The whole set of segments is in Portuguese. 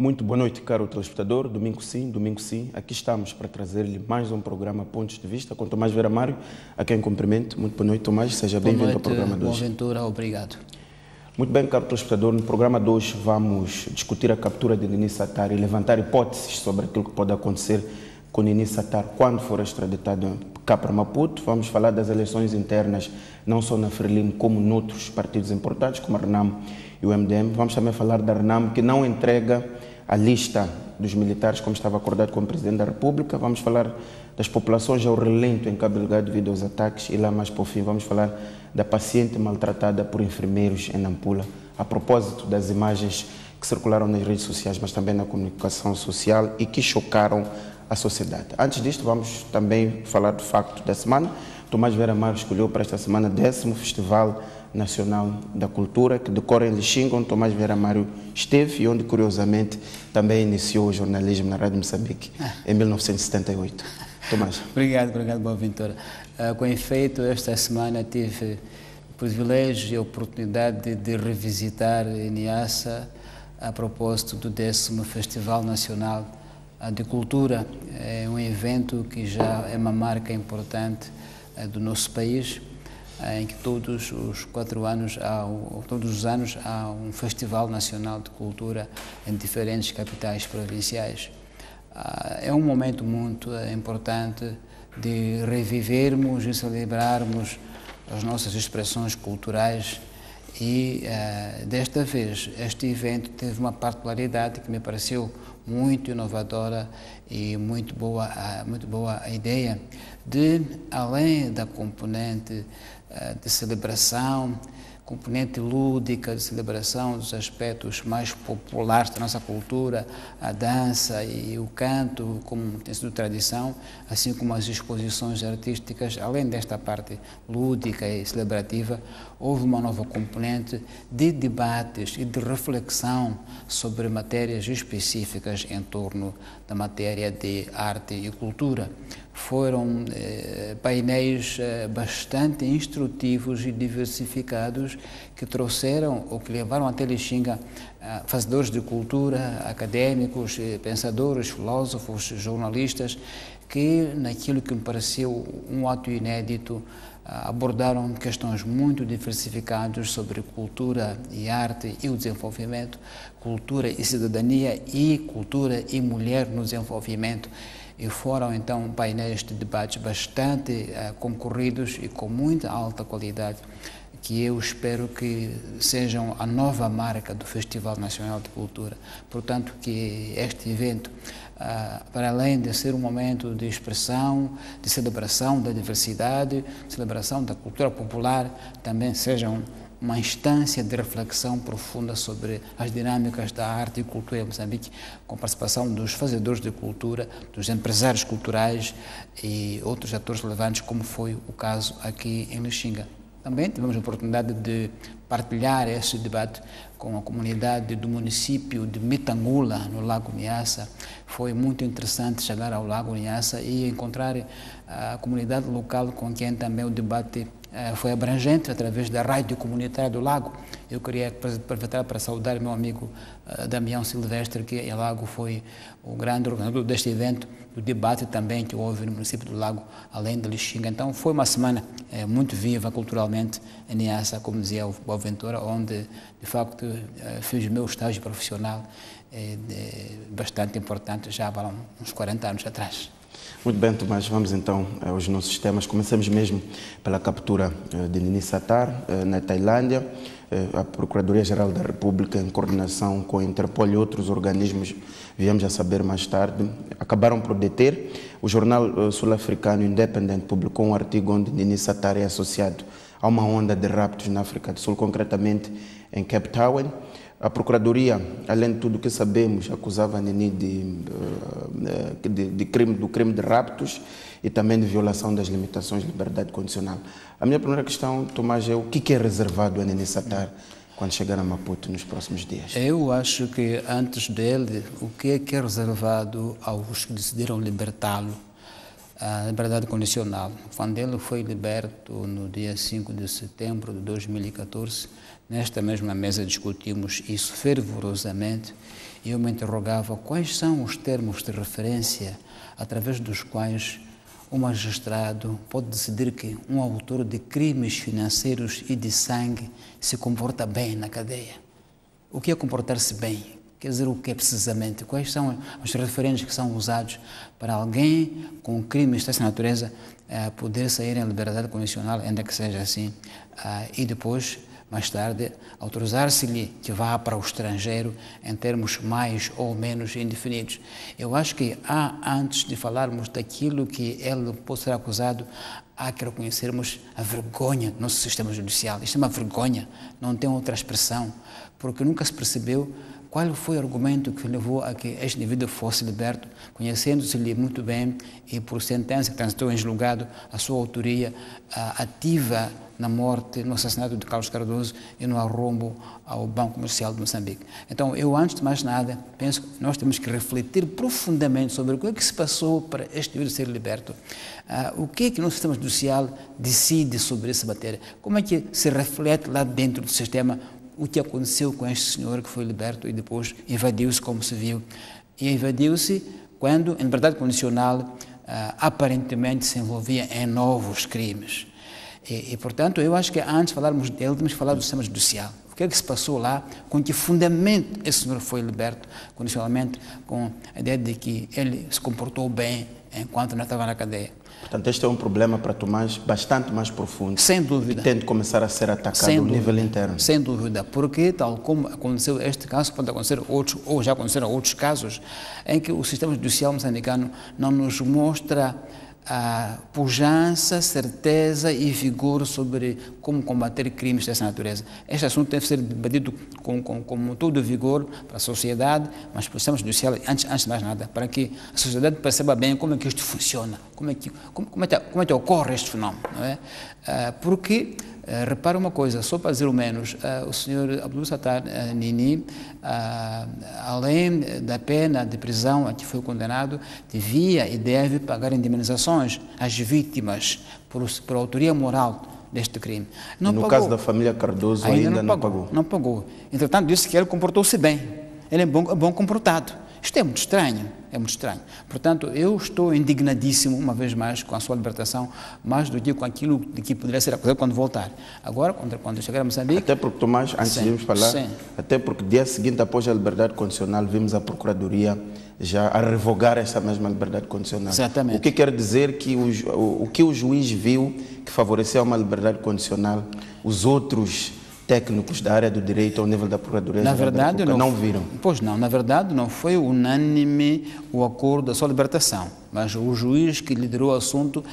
Muito boa noite, caro telespectador. Domingo sim, aqui estamos para trazer-lhe mais um programa Pontos de Vista com Tomás Vera Mário, a quem cumprimento. Muito boa noite, Tomás. Seja bem-vindo ao programa de hoje. Boa Ventura, obrigado. Muito bem, caro telespectador. No programa de hoje vamos discutir a captura de Nini Satar e levantar hipóteses sobre aquilo que pode acontecer com Nini Satar quando for extraditado cá para Maputo. Vamos falar das eleições internas, não só na Frelimo, como noutros partidos importantes, como a RENAM e o MDM. Vamos também falar da RENAM, que não entrega a lista dos militares, como estava acordado com o Presidente da República. Vamos falar das populações ao relento em Cabo Delgado devido aos ataques e lá mais para o fim vamos falar da paciente maltratada por enfermeiros em Nampula, a propósito das imagens que circularam nas redes sociais, mas também na comunicação social e que chocaram a sociedade. Antes disto, vamos também falar do facto da semana. Tomás Vera Mário escolheu para esta semana 10º Festival Nacional da Cultura, que decorre em Lixinga, onde Tomás Vera Mário esteve e onde, curiosamente, também iniciou o jornalismo na Rádio Moçambique em 1978. Tomás. Obrigado, Boa Ventura. Com efeito, esta semana tive o privilégio e a oportunidade de revisitar Niassa a propósito do 10º Festival Nacional de Cultura. É um evento que já é uma marca importante do nosso país, em que todos os anos há um Festival Nacional de Cultura em diferentes capitais provinciais. É um momento muito importante de revivermos e celebrarmos as nossas expressões culturais e, desta vez, este evento teve uma particularidade que me pareceu muito inovadora e muito boa a ideia de, além da componente de celebração, componente lúdica de celebração dos aspectos mais populares da nossa cultura, a dança e o canto, como tem sido tradição, assim como as exposições artísticas, além desta parte lúdica e celebrativa, houve uma nova componente de debates e de reflexão sobre matérias específicas em torno da matéria de arte e cultura. Foram painéis bastante instrutivos e diversificados que trouxeram ou que levaram até Lixinga fazedores de cultura, académicos, pensadores, filósofos, jornalistas, que naquilo que me pareceu um ato inédito abordaram questões muito diversificadas sobre cultura e arte e o desenvolvimento, cultura e cidadania e cultura e mulher no desenvolvimento. E foram, então, painéis de debates bastante concorridos e com muita alta qualidade, que eu espero que sejam a nova marca do Festival Nacional de Cultura. Portanto, que este evento, para além de ser um momento de expressão, de celebração da diversidade, celebração da cultura popular, também seja uma instância de reflexão profunda sobre as dinâmicas da arte e cultura em Moçambique, com participação dos fazedores de cultura, dos empresários culturais e outros atores relevantes, como foi o caso aqui em Lixinga. Também tivemos a oportunidade de partilhar esse debate com a comunidade do município de Mitangula, no Lago Niassa. Foi muito interessante chegar ao Lago Niassa e encontrar a comunidade local com quem também o debate foi abrangente através da rádio comunitária do Lago. Eu queria aproveitar para saudar meu amigo Damião Silvestre, que em Lago foi o grande organizador deste evento, do debate também que houve no município do Lago, além de Lixinga. Então foi uma semana muito viva culturalmente em Niassa, como dizia o Boa Ventura, onde de facto fiz o meu estágio profissional bastante importante, já há uns 40 anos atrás. Muito bem, Tomás, vamos então aos nossos temas. Começamos mesmo pela captura de Nini Satar na Tailândia. A Procuradoria-Geral da República, em coordenação com a Interpol e outros organismos, viemos a saber mais tarde, acabaram por deter. O jornal sul-africano Independent publicou um artigo onde Nini Satar é associado a uma onda de raptos na África do Sul, concretamente em Cape Town. A Procuradoria, além de tudo o que sabemos, acusava a Nini do crime de raptos e também de violação das limitações de liberdade condicional. A minha primeira questão, Tomás, é o que é reservado a Nini Satar quando chegar a Maputo nos próximos dias? Eu acho que antes dele, o que é reservado aos que decidiram libertá-lo a liberdade condicional. Quando ele foi liberto no dia 5 de setembro de 2014, nesta mesma mesa discutimos isso fervorosamente e eu me interrogava quais são os termos de referência através dos quais o magistrado pode decidir que um autor de crimes financeiros e de sangue se comporta bem na cadeia. O que é comportar-se bem? Quer dizer, o que é precisamente? Quais são os referentes que são usados para alguém com crimes dessa natureza poder sair em liberdade condicional, ainda que seja assim, e depois, mais tarde, autorizar-se-lhe que vá para o estrangeiro em termos mais ou menos indefinidos. Eu acho que antes de falarmos daquilo que ele pode ser acusado, há que reconhecermos a vergonha do nosso sistema judicial. Isto é uma vergonha, não tem outra expressão, porque nunca se percebeu qual foi o argumento que levou a que este indivíduo fosse liberto, conhecendo-se-lhe muito bem e por sentença que transitou em julgado a sua autoria ativa na morte, no assassinato de Carlos Cardoso e no arrombo ao Banco Comercial de Moçambique. Então, eu, antes de mais nada, penso que nós temos que refletir profundamente sobre o que é que se passou para este indivíduo ser liberto. O que é que o nosso sistema judicial decide sobre essa matéria? Como é que se reflete lá dentro do sistema o que aconteceu com este senhor que foi liberto e depois evadiu-se, como se viu. E evadiu-se quando, em liberdade condicional, aparentemente se envolvia em novos crimes. E, portanto, eu acho que antes de falarmos dele, temos que falar do sistema judicial. O que é que se passou lá, com que fundamento esse senhor foi liberto condicionalmente, com a ideia de que ele se comportou bem enquanto não estava na cadeia. Portanto, este é um problema para Tomás bastante mais profundo. Sem dúvida. E tem de começar a ser atacado no nível interno. Sem dúvida, porque tal como aconteceu este caso, pode acontecer outros, ou já aconteceram outros casos, em que o sistema judicial moçambicano não nos mostra a pujança, certeza e vigor sobre como combater crimes dessa natureza. Este assunto deve ser debatido com todo o vigor para a sociedade, mas para o sistema judicial, antes de mais nada, para que a sociedade perceba bem como é que isto funciona, como é que ocorre este fenómeno, não é? Porque, repara uma coisa, só para dizer o menos, o senhor Abdul Sattar Nini, além da pena de prisão a que foi condenado, devia e deve pagar indemnizações às vítimas por autoria moral deste crime. Não no pagou. Caso da família Cardoso ainda não pagou. Não pagou. Entretanto, disse que ele comportou-se bem. Ele é bom comportado. Isto é muito estranho, é muito estranho. Portanto, eu estou indignadíssimo, uma vez mais, com a sua libertação, mais do que com aquilo de que poderia ser acusado quando voltar. Agora, quando chegar a Moçambique... Até porque, Tomás, antes de irmos falar, até porque dia seguinte, após a liberdade condicional, vimos a Procuradoria já a revogar essa mesma liberdade condicional. Exatamente. O que quer dizer que o que o juiz viu que favoreceu uma liberdade condicional, os outros técnicos da área do direito ao nível da Procuradoria na verdade, não viram. Pois não, na verdade não foi unânime o acordo da sua libertação, mas o juiz que liderou o assunto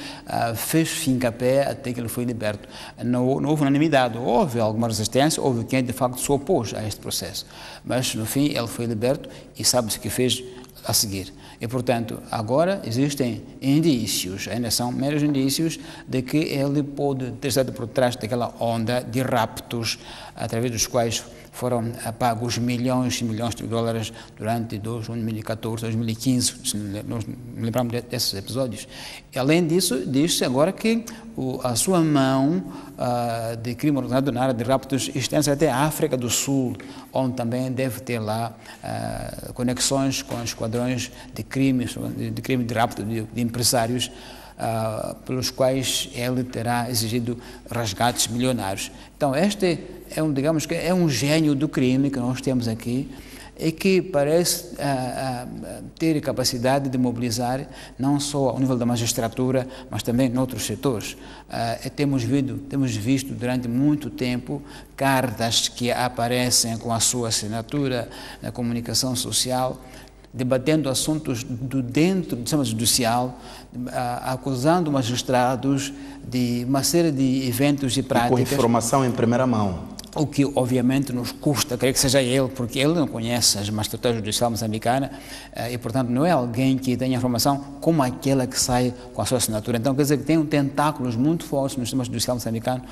fez fim-capé até que ele foi liberto. Não houve unanimidade, houve alguma resistência, houve quem de facto se opôs a este processo, mas no fim ele foi liberto e sabe-se o que fez a seguir. E, portanto, agora existem indícios, ainda são meros indícios, de que ele pode ter estado por trás daquela onda de raptos, através dos quais foram pagos milhões e milhões de dólares durante 2014, 2015, nós lembramos desses episódios. E, além disso, diz-se agora que a sua mão de crime organizado na área de raptos estende até a África do Sul, onde também deve ter lá conexões com esquadrões de crime de rapto de empresários, pelos quais ele terá exigido resgates milionários. Então, este digamos que é um gênio do crime que nós temos aqui e que parece ter capacidade de mobilizar não só ao nível da magistratura, mas também em outros setores. Temos visto durante muito tempo cartas que aparecem com a sua assinatura na comunicação social, debatendo assuntos dentro do sistema judicial, acusando magistrados de uma série de eventos e práticas. Com informação em primeira mão. O que, obviamente, nos custa, creio que seja ele, porque ele não conhece a magistratura judicial moçambicana e, portanto, não é alguém que tenha informação como aquela que sai com a sua assinatura. Então, quer dizer que tem tentáculos muito fortes no sistema judicial moçambicano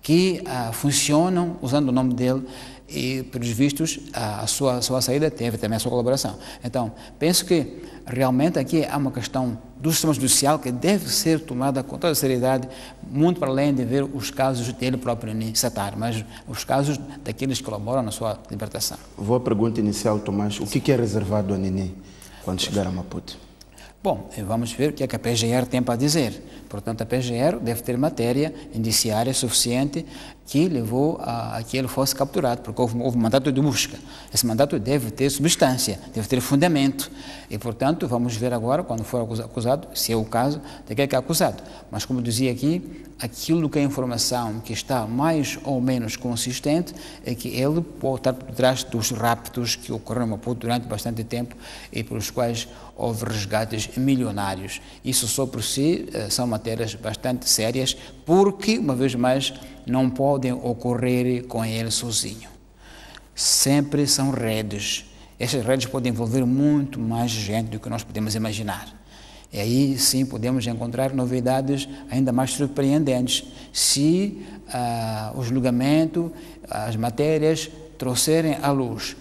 que funcionam usando o nome dele e, pelos vistos, a sua saída teve também a sua colaboração. Então, penso que realmente aqui há uma questão do sistema judicial que deve ser tomada com toda a seriedade, muito para além de ver os casos dele próprio, Nini Sattar, mas os casos daqueles que colaboram na sua libertação. Vou à pergunta inicial, Tomás. O que é reservado a Nini quando chegar a Maputo? Bom, vamos ver o que é que a PGR tem para dizer. Portanto, a PGR deve ter matéria indiciária suficiente que levou a que ele fosse capturado, porque houve mandato de busca. Esse mandato deve ter substância, deve ter fundamento. E, portanto, vamos ver agora, quando for acusado, se é o caso, de que é acusado. Mas, como dizia aqui, aquilo que é informação que está mais ou menos consistente é que ele pode estar por trás dos raptos que ocorreram em Maputo durante bastante tempo e pelos quais houve resgates milionários. Isso só por si são matérias bastante sérias, porque, uma vez mais, não podem ocorrer com ele sozinho. Sempre são redes. Essas redes podem envolver muito mais gente do que nós podemos imaginar. E aí sim podemos encontrar novidades ainda mais surpreendentes se o julgamento, as matérias trouxerem à luz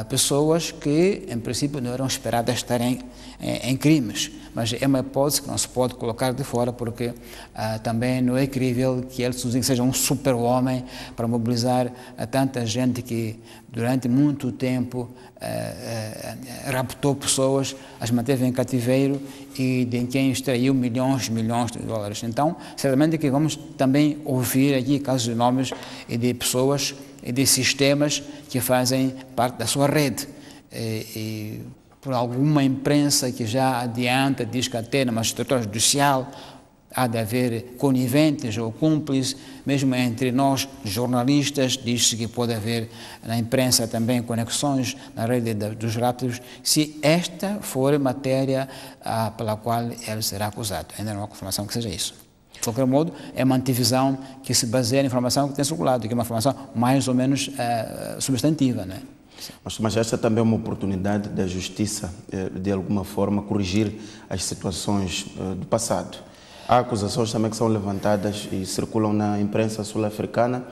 pessoas que, em princípio, não eram esperadas estarem em crimes. Mas é uma hipótese que não se pode colocar de fora, porque também não é crível que ele sozinho seja um super-homem para mobilizar tanta gente que, durante muito tempo, raptou pessoas, as manteve em cativeiro e de quem extraiu milhões de dólares. Então, certamente que vamos também ouvir aqui casos de nomes e de pessoas e de sistemas que fazem parte da sua rede. E por alguma imprensa que já adianta, diz que até na magistratura judicial há de haver coniventes ou cúmplices, mesmo entre nós jornalistas, diz-se que pode haver na imprensa também conexões na rede dos raptos, se esta for matéria pela qual ele será acusado. Ainda não há confirmação que seja isso. De qualquer modo, é uma antevisão que se baseia na informação que tem circulado, que é uma informação mais ou menos substantiva, não é? Mas esta também é uma oportunidade da justiça, de alguma forma, corrigir as situações do passado. Há acusações também que são levantadas e circulam na imprensa sul-africana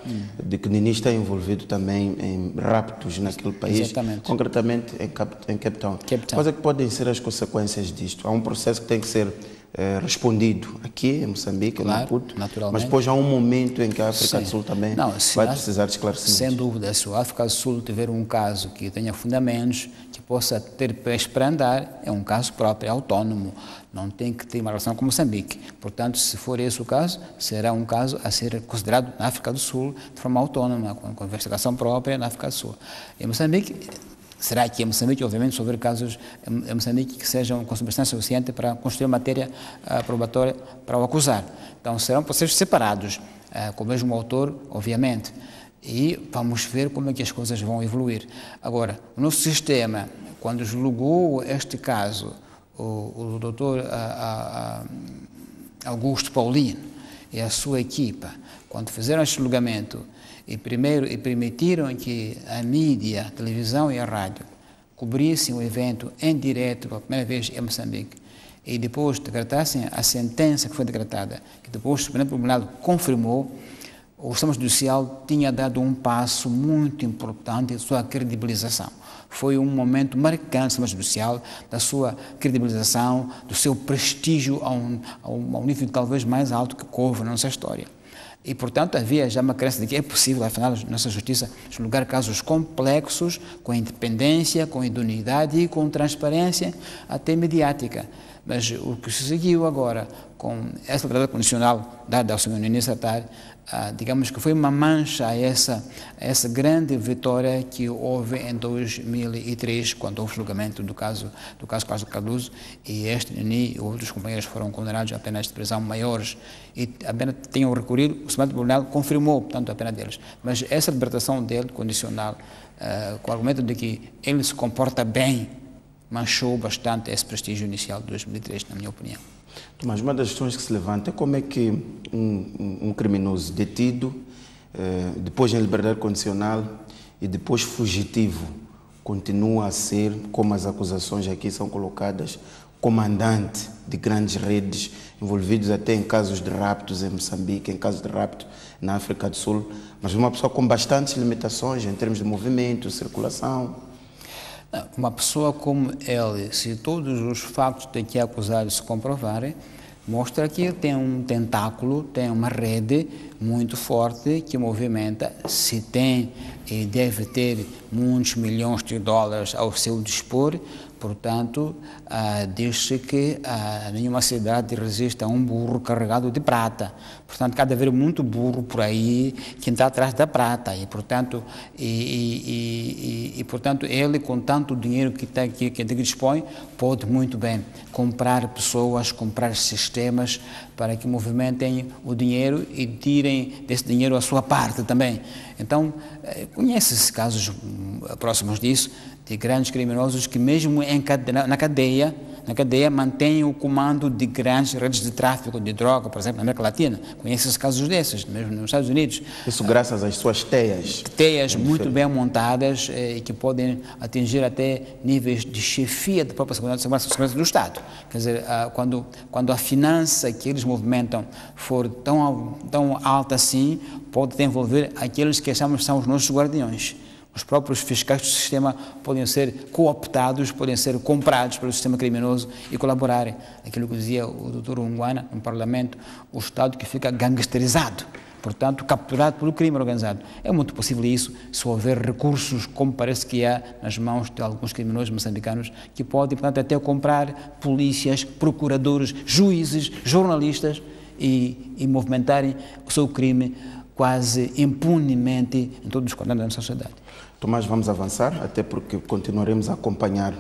de que Nini está envolvido também em raptos naquele país, exatamente, concretamente em Cape Town. Quais é que podem ser as consequências disto? Há um processo que tem que ser respondido aqui em Moçambique, claro, em Maputo, naturalmente, mas depois há um momento em que a África do Sul também vai precisar de esclarecimentos. Sem dúvida, se a África do Sul tiver um caso que tenha fundamentos, que possa ter pés para andar, é um caso próprio, é autónomo, não tem que ter uma relação com Moçambique. Portanto, se for esse o caso, será um caso a ser considerado na África do Sul de forma autónoma, com investigação própria na África do Sul. Em Moçambique, será que em Moçambique, obviamente, se houver casos em Moçambique que sejam com substância suficiente para construir matéria probatória para o acusar. Então, serão processos separados, com o mesmo autor, obviamente, e vamos ver como é que as coisas vão evoluir. Agora, o nosso sistema, quando julgou este caso, o doutor Augusto Paulino e a sua equipa, quando fizeram este julgamento, e permitiram que a mídia, a televisão e a rádio cobrissem o evento em direto pela primeira vez em Moçambique e depois decretassem a sentença que foi decretada, que depois o Supremo Tribunal confirmou, o sistema judicial tinha dado um passo muito importante em sua credibilização. Foi um momento marcante do sistema judicial, da sua credibilização, do seu prestígio a um nível talvez mais alto que houve na nossa história. E, portanto, havia já uma crença de que é possível, afinal, nossa justiça julgar casos complexos, com independência, com idoneidade e com transparência, até mediática. Mas o que se seguiu agora, com essa liberdade condicional dada ao Sr. Nini Sattar, digamos que foi uma mancha a essa grande vitória que houve em 2003, quando houve o julgamento do caso Carlos Cardoso, e este Nini e outros companheiros foram condenados a penas de prisão maiores e a pena tinham recorrido, o Supremo Tribunal confirmou, portanto, a pena deles. Mas essa libertação dele, condicional, com o argumento de que ele se comporta bem, manchou bastante esse prestígio inicial de 2003, na minha opinião. Tomás, uma das questões que se levanta é como é que um criminoso detido, depois em liberdade condicional e depois fugitivo, continua a ser, como as acusações aqui são colocadas, comandante de grandes redes, envolvidos até em casos de raptos em Moçambique, em casos de rapto na África do Sul, mas uma pessoa com bastantes limitações em termos de movimento, circulação. Uma pessoa como ele, se todos os factos de que é acusado se comprovarem, mostra que tem um tentáculo, tem uma rede muito forte que movimenta, se tem e deve ter muitos milhões de dólares ao seu dispor. Portanto, diz-se que nenhuma cidade resiste a um burro carregado de prata. Portanto, cada vez muito burro por aí que está atrás da prata. E, portanto, portanto ele, com tanto dinheiro que dispõe, pode muito bem comprar pessoas, comprar sistemas para que movimentem o dinheiro e tirem desse dinheiro a sua parte também. Então, conhece-se casos próximos disso, de grandes criminosos que mesmo na cadeia mantêm o comando de grandes redes de tráfico de droga, por exemplo, na América Latina. Conhece-se casos desses, mesmo nos Estados Unidos. Isso graças às suas teias. Teias muito bem montadas e que podem atingir até níveis de chefia da própria segurança do Estado. Quer dizer, quando a finança que eles movimentam for tão alta assim, pode envolver aqueles que achamos que são os nossos guardiões. Os próprios fiscais do sistema podem ser cooptados, podem ser comprados pelo sistema criminoso e colaborarem. Aquilo que dizia o doutor Unguana no Parlamento, o Estado que fica gangsterizado, portanto, capturado pelo crime organizado. É muito possível isso se houver recursos, como parece que há nas mãos de alguns criminosos moçambicanos, que podem, portanto, até comprar polícias, procuradores, juízes, jornalistas e movimentarem o seu crime quase impunemente em todos os contornos da nossa sociedade. Tomás, vamos avançar, até porque continuaremos a acompanhar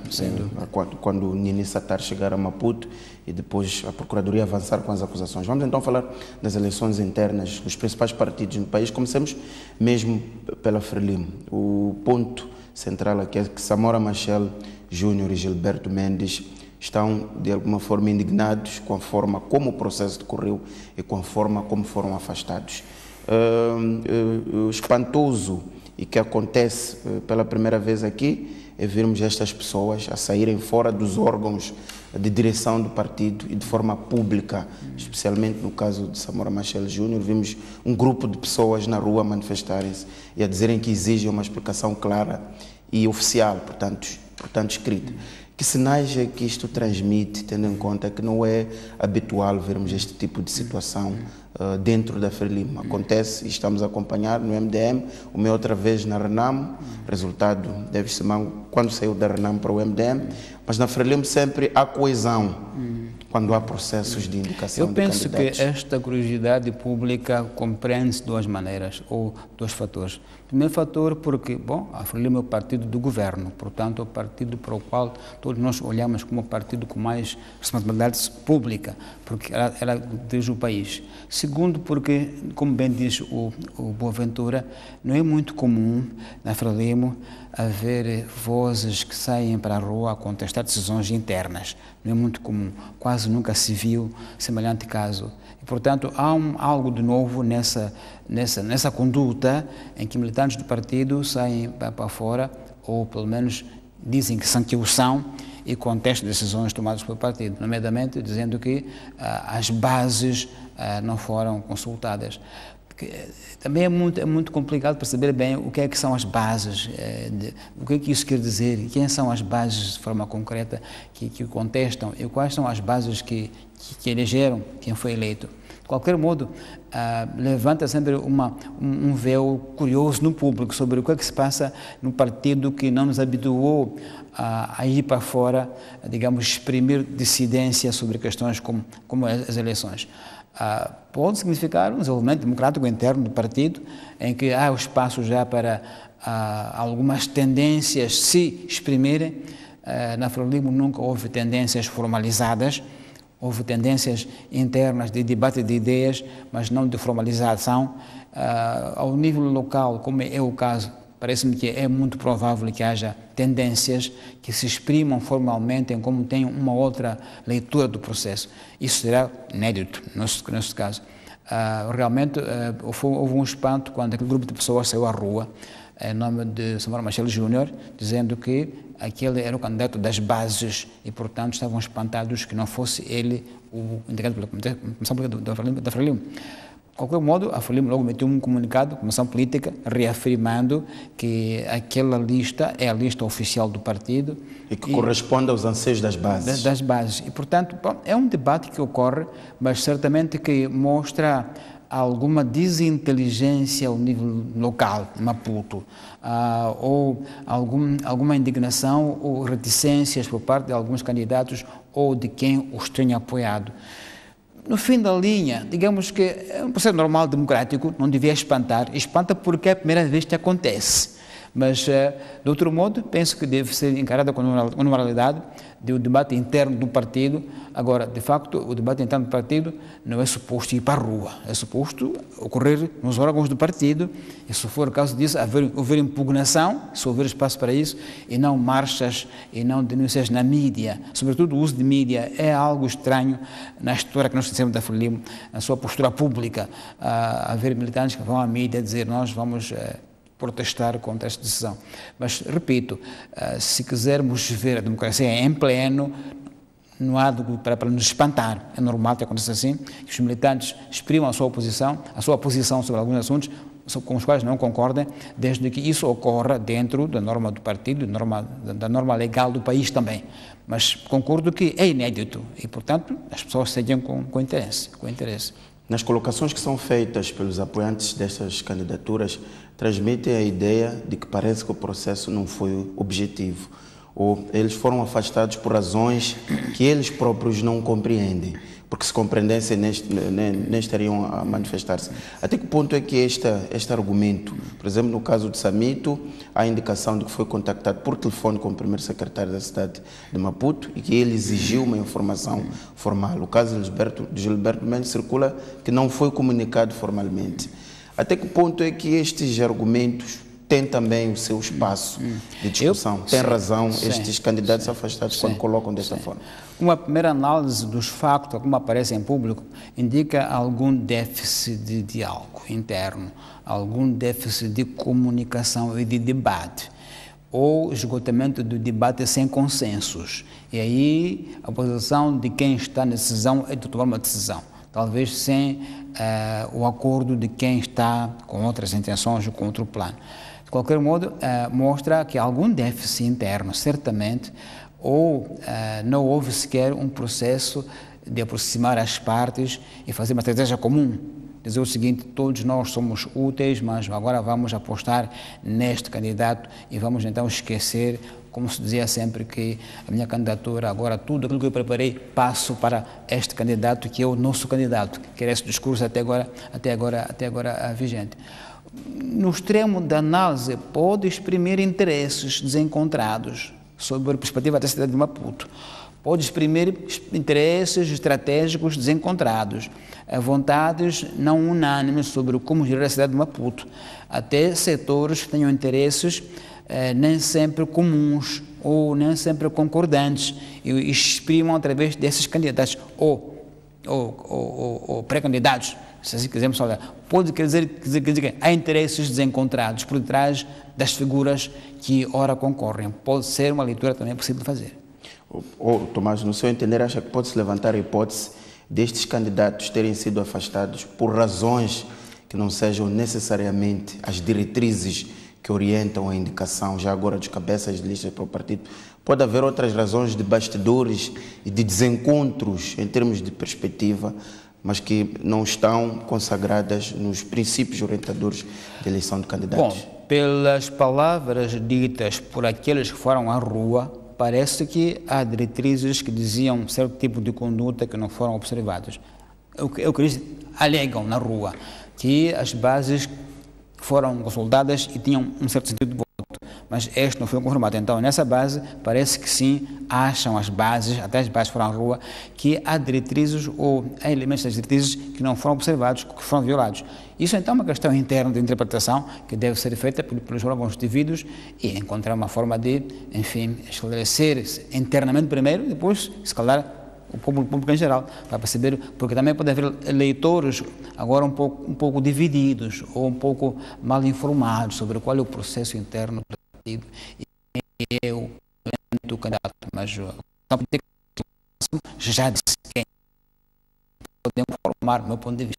quando o Nini Satar chegar a Maputo e depois a Procuradoria avançar com as acusações. Vamos então falar das eleições internas dos principais partidos no país. Comecemos mesmo pela Frelimo. O ponto central aqui é que Samora Machel Júnior e Gilberto Mendes estão, de alguma forma, indignados com a forma como o processo decorreu e com a forma como foram afastados. Espantoso e que acontece pela primeira vez aqui é vermos estas pessoas a saírem fora dos órgãos de direção do partido e de forma pública, especialmente no caso de Samora Machel Júnior. Vimos um grupo de pessoas na rua manifestarem-se e a dizerem que exigem uma explicação clara e oficial, portanto escrita. Que sinais é que isto transmite, tendo em conta que não é habitual vermos este tipo de situação dentro da Frelimo? Acontece e estamos a acompanhar no MDM, uma outra vez na Renamo, resultado deve-se quando saiu da Renamo para o MDM, mas na Frelimo sempre há coesão quando há processos de indicação de candidatos. Eu penso que esta curiosidade pública compreende-se de duas maneiras, ou dois fatores. Primeiro fator porque, a Frelimo é o partido do governo, portanto é o partido para o qual todos nós olhamos como o partido com mais responsabilidade pública, porque ela dirige o país. Segundo porque, como bem diz o Boaventura, não é muito comum na Frelimo haver vozes que saem para a rua a contestar decisões internas. Não é muito comum, quase nunca se viu semelhante caso. E, portanto, há algo de novo nessa conduta em que militantes do partido saem para fora, ou pelo menos dizem que o são, e contestam decisões tomadas pelo partido, nomeadamente dizendo que as bases não foram consultadas. Também é muito complicado perceber bem o que é que são as bases, o que é que isso quer dizer, quem são as bases de forma concreta que contestam e quais são as bases que elegeram quem foi eleito. De qualquer modo, levanta sempre um véu curioso no público sobre o que é que se passa no partido que não nos habituou a ir para fora, digamos, exprimir dissidência sobre questões como as eleições. Pode significar um desenvolvimento democrático interno do partido, em que há o espaço já para algumas tendências se exprimirem. Na Frelimo nunca houve tendências formalizadas, houve tendências internas de debate de ideias, mas não de formalização. Ao nível local, como é o caso, parece-me que é muito provável que haja tendências que se exprimam formalmente em como tem uma outra leitura do processo. Isso será inédito, no nosso caso. Realmente houve um espanto quando aquele grupo de pessoas saiu à rua, em nome de Samuel Machel Júnior, dizendo que aquele era o candidato das bases e, portanto, estavam espantados que não fosse ele o indicado pela Comissão Política da Frelimo. De qualquer modo, a Frelimo logo emitiu um comunicado, Comissão Política, reafirmando que aquela lista é a lista oficial do partido. E que corresponde aos anseios das bases. Das bases. E, portanto, bom, é um debate que ocorre, mas certamente que mostra alguma desinteligência ao nível local, Maputo, ou alguma indignação ou reticências por parte de alguns candidatos ou de quem os tenha apoiado. No fim da linha, digamos que é um processo normal, democrático, não devia espantar. Espanta porque é a primeira vez que acontece. Mas, de outro modo, penso que deve ser encarada com normalidade do debate interno do partido. Agora, de facto, o debate interno do partido não é suposto ir para a rua, é suposto ocorrer nos órgãos do partido, e se for o caso disso, haver impugnação, se houver espaço para isso, e não marchas e não denúncias na mídia. Sobretudo o uso de mídia é algo estranho na história que nós conhecemos da Frelimo, na sua postura pública, haver militantes que vão à mídia dizer nós vamos protestar contra esta decisão. Mas, repito, se quisermos ver a democracia em pleno, não há algo para nos espantar. É normal que aconteça assim, que os militantes exprimam a sua posição sobre alguns assuntos com os quais não concordem, desde que isso ocorra dentro da norma do partido, da norma legal do país também. Mas concordo que é inédito e, portanto, as pessoas seguem com interesse. Nas colocações que são feitas pelos apoiantes destas candidaturas, transmitem a ideia de que parece que o processo não foi objetivo, ou eles foram afastados por razões que eles próprios não compreendem, porque se compreendessem nem estariam a manifestar-se. Até que ponto é que este argumento, por exemplo, no caso de Samito, há indicação de que foi contactado por telefone com o primeiro secretário da cidade de Maputo e que ele exigiu uma informação formal. O caso de Gilberto Mendes circula que não foi comunicado formalmente. Até que ponto é que estes argumentos têm também o seu espaço de discussão? Tem razão estes candidatos afastados quando colocam desta forma? Uma primeira análise dos factos, como aparecem em público, indica algum déficit de diálogo interno, algum déficit de comunicação e de debate, ou esgotamento do debate sem consensos. E aí a posição de quem está na decisão é de tomar uma decisão, talvez sem o acordo de quem está com outras intenções ou com outro plano. De qualquer modo, mostra que há algum déficit interno, certamente, ou não houve sequer um processo de aproximar as partes e fazer uma estratégia comum. Dizer o seguinte, todos nós somos úteis, mas agora vamos apostar neste candidato e vamos então esquecer, como se dizia sempre, que a minha candidatura, agora tudo aquilo que eu preparei, passo para este candidato, que é o nosso candidato, que era esse discurso até agora vigente. No extremo da análise, pode exprimir interesses desencontrados sobre a perspectiva da cidade de Maputo. Pode exprimir interesses estratégicos desencontrados, vontades não unânimes sobre como gerir a cidade de Maputo. Até setores que tenham interesses nem sempre comuns ou nem sempre concordantes e exprimam através desses candidatos ou pré-candidatos. Se assim quisermos falar, pode quer dizer que há interesses desencontrados por detrás das figuras que ora concorrem. Pode ser uma leitura também possível de fazer. Tomás, no seu entender, acha que pode-se levantar a hipótese destes candidatos terem sido afastados por razões que não sejam necessariamente as diretrizes que orientam a indicação, já agora dos cabeças de listas para o partido? Pode haver outras razões de bastidores e de desencontros em termos de perspectiva, mas que não estão consagradas nos princípios orientadores de eleição de candidatos? Bom, pelas palavras ditas por aqueles que foram à rua, parece que há diretrizes que diziam um certo tipo de conduta que não foram observadas. O que eles alegam na rua, que as bases foram consultadas e tinham um certo sentido de voto, mas este não foi confirmado. Então, nessa base, parece que sim, acham as bases, até as bases foram à rua, que há diretrizes ou há elementos das diretrizes que não foram observados, que foram violados. Isso, então, é uma questão interna de interpretação que deve ser feita pelos órgãos devidos e encontrar uma forma de, enfim, esclarecer internamente primeiro e depois, se calhar, o público em geral, para perceber, porque também pode haver eleitores agora um pouco divididos ou um pouco mal informados sobre qual é o processo interno do partido e quem é o candidato, mas já disse quem podemos formar, do meu ponto de vista.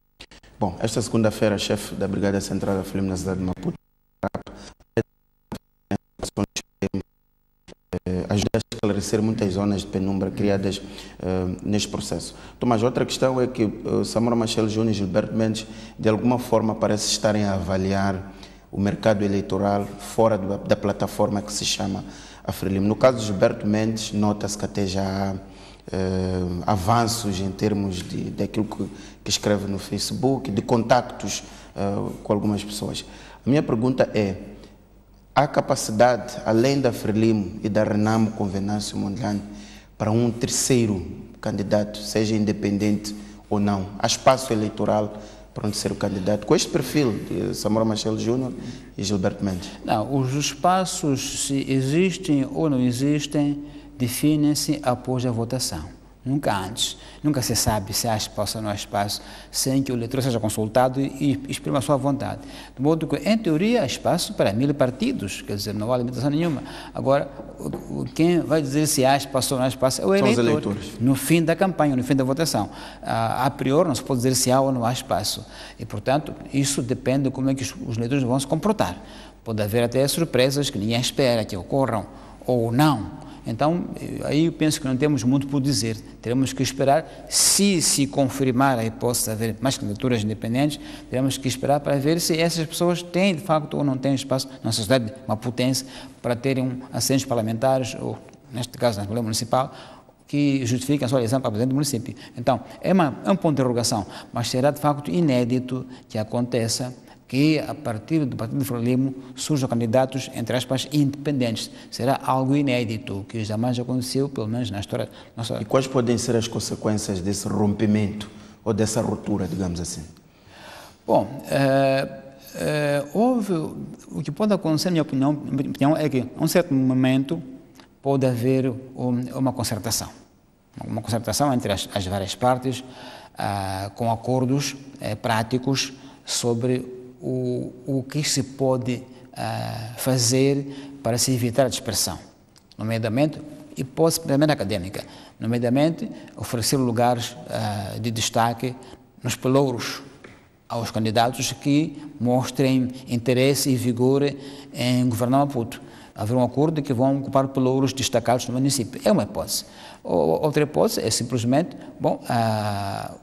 Bom, esta segunda-feira, chefe da Brigada Central da FLIM na cidade de Maputo ajudar a esclarecer muitas zonas de penumbra criadas neste processo. Tomás, outra questão é que Samora Machel Júnior e Gilberto Mendes, de alguma forma, parece estarem a avaliar o mercado eleitoral fora da plataforma que se chama a FRELIM. No caso de Gilberto Mendes, nota-se que até já há avanços em termos daquilo que escreve no Facebook, de contactos com algumas pessoas. A minha pergunta é: há capacidade, além da FRELIM e da Renamo com Venâncio Mondlane, para um terceiro candidato, seja independente ou não? Há espaço eleitoral para um terceiro candidato com este perfil de Samora Machel Júnior e Gilberto Mendes? Não, os espaços, se existem ou não existem, definem-se após a votação. Nunca antes. Nunca se sabe se há espaço ou não há espaço sem que o eleitor seja consultado e exprima a sua vontade. De modo que, em teoria, há espaço para 1000 partidos, quer dizer, não há limitação nenhuma. Agora, quem vai dizer se há espaço ou não há espaço é o eleitor. São os eleitores. No fim da campanha, no fim da votação. A priori, não se pode dizer se há ou não há espaço. E, portanto, isso depende de como é que os eleitores vão se comportar. Pode haver até surpresas que ninguém espera que ocorram ou não. Então, aí eu penso que não temos muito por dizer. Teremos que esperar, se confirmar a hipótese de haver mais candidaturas independentes, teremos que esperar para ver se essas pessoas têm, de facto, ou não têm espaço na sociedade maputense para terem assentos parlamentares, ou, neste caso, na Assembleia Municipal, que justifiquem a sua eleição para presidente do município. Então, é um ponto de interrogação, mas será, de facto, inédito que aconteça que, a partir do partido de FRELIM, surjam candidatos, entre aspas, independentes. Será algo inédito, que jamais aconteceu, pelo menos na história nossa. E quais podem ser as consequências desse rompimento, ou dessa ruptura, digamos assim? Bom, o que pode acontecer, na minha opinião, é que, a um certo momento, pode haver uma concertação. Uma concertação entre as várias partes, com acordos práticos sobre o que se pode fazer para se evitar a dispersão, nomeadamente, hipótese primeiro académica, nomeadamente oferecer lugares de destaque nos pelouros aos candidatos que mostrem interesse e vigor em governar Maputo. Haver um acordo que vão ocupar pelouros destacados no município. É uma hipótese. Outra hipótese é simplesmente,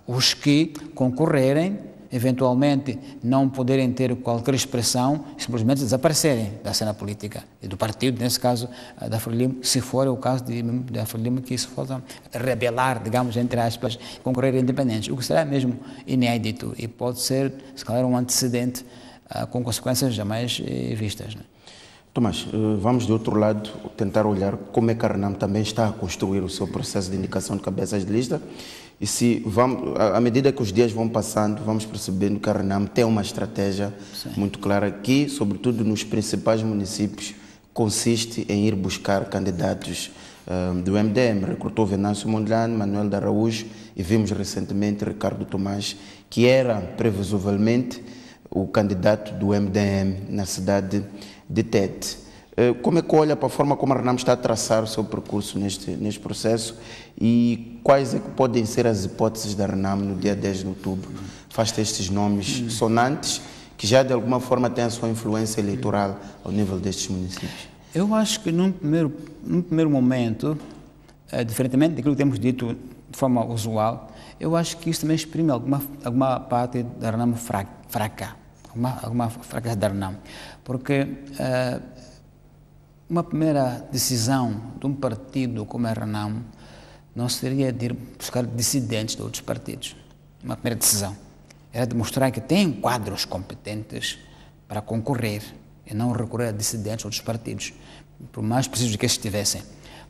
os que concorrerem, eventualmente não poderem ter qualquer expressão, simplesmente desaparecerem da cena política e do partido, nesse caso da FRELIM, se for o caso da FRELIM que se for rebelar, digamos, entre aspas, concorrer independentes, o que será mesmo inédito e pode ser, se calhar, um antecedente com consequências jamais vistas. Né? Tomás, vamos de outro lado tentar olhar como é que a Renamo também está a construir o seu processo de indicação de cabeças de lista. E se vamos, à medida que os dias vão passando, vamos percebendo que a Renamo tem uma estratégia muito clara que, sobretudo nos principais municípios, consiste em ir buscar candidatos do MDM. Recrutou Venâncio Mondlane, Manuel de Araújo e vimos recentemente Ricardo Tomás, que era previsivelmente o candidato do MDM na cidade de Tete. Como é que olha para a forma como a Renamo está a traçar o seu percurso neste processo e quais é que podem ser as hipóteses da Renamo no dia 10 de outubro? Faz-te estes nomes sonantes que já de alguma forma têm a sua influência eleitoral ao nível destes municípios. Eu acho que num primeiro momento, diferentemente daquilo que temos dito de forma usual, eu acho que isso também exprime alguma parte da Renamo fraca, alguma fraqueza da Renamo, porque uma primeira decisão de um partido como a Renamo não seria de ir buscar dissidentes de outros partidos. Uma primeira decisão era de mostrar que tem quadros competentes para concorrer e não recorrer a dissidentes de outros partidos, por mais precisos que esses tivessem.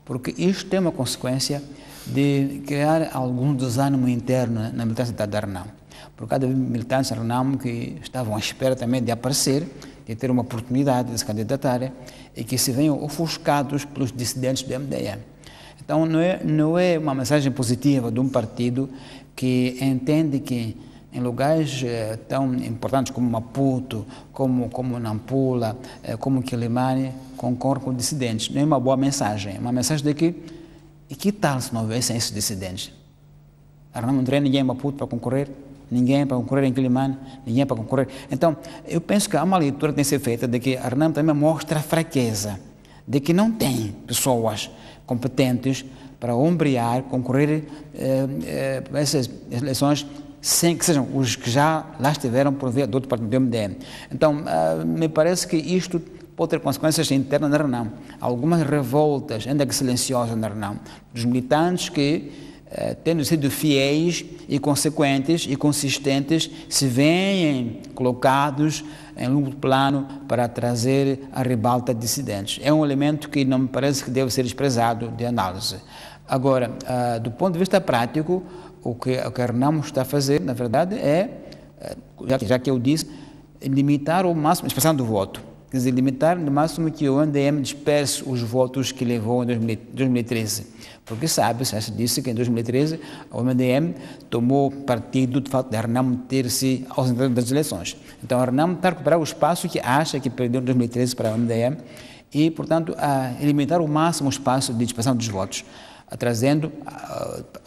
Porque isto tem uma consequência de criar algum desânimo interno na militância da Renamo. Por cada militantes da Renamo que estavam à espera também de aparecer, de ter uma oportunidade de se candidatar e que se venham ofuscados pelos dissidentes do MDM. Então, não é uma mensagem positiva de um partido que entende que em lugares tão importantes como Maputo, como Nampula, como Quelimane, concorre com dissidentes. Não é uma boa mensagem. É uma mensagem de que tal se não houvessem esses dissidentes? Não teria ninguém em Maputo para concorrer, ninguém para concorrer em Quelimane, ninguém para concorrer. Então, eu penso que há uma leitura que tem que ser feita de que a RENAM também mostra a fraqueza, de que não tem pessoas competentes para ombrear, concorrer essas eleições sem que sejam os que já lá estiveram por via do outro partido do MDM. Então, me parece que isto pode ter consequências internas na RENAM. Algumas revoltas, ainda que silenciosas na RENAM, dos militantes que, tendo sido fiéis e consequentes e consistentes, se veem colocados em longo plano para trazer a ribalta de dissidentes. É um elemento que não me parece que deve ser desprezado de análise. Agora, do ponto de vista prático, o que a RENAM está a fazer, na verdade, já que eu disse, limitar o máximo a expressão do voto. Quer dizer, limitar no máximo que o MDM disperse os votos que levou em 2013. Porque já se disse que em 2013 o MDM tomou partido de fato da RENAM ter-se ausentado das eleições. Então a RENAM está a recuperar o espaço que acha que perdeu em 2013 para o MDM e, portanto, a limitar o máximo o espaço de dispersão dos votos, trazendo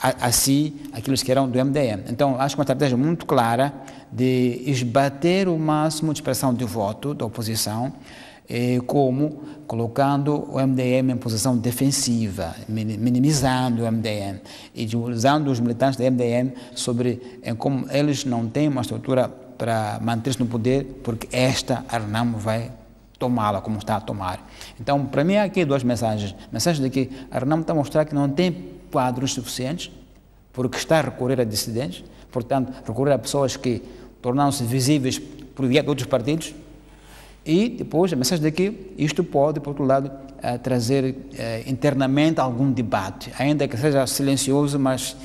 a si aqueles que eram do MDM. Então, acho que uma estratégia muito clara de esbater o máximo de expressão de voto da oposição, como colocando o MDM em posição defensiva, minimizando o MDM e usando os militantes do MDM como eles não têm uma estrutura para manter-se no poder, porque a RENAM vai tomá-la como está a tomar. Então, para mim, há aqui duas mensagens. Mensagem de que a RENAM está a mostrar que não tem quadros suficientes, porque está a recorrer a dissidentes, portanto, recorrer a pessoas que tornaram-se visíveis por via de outros partidos, e depois a mensagem de que isto pode, por outro lado, trazer internamente algum debate, ainda que seja silencioso, mas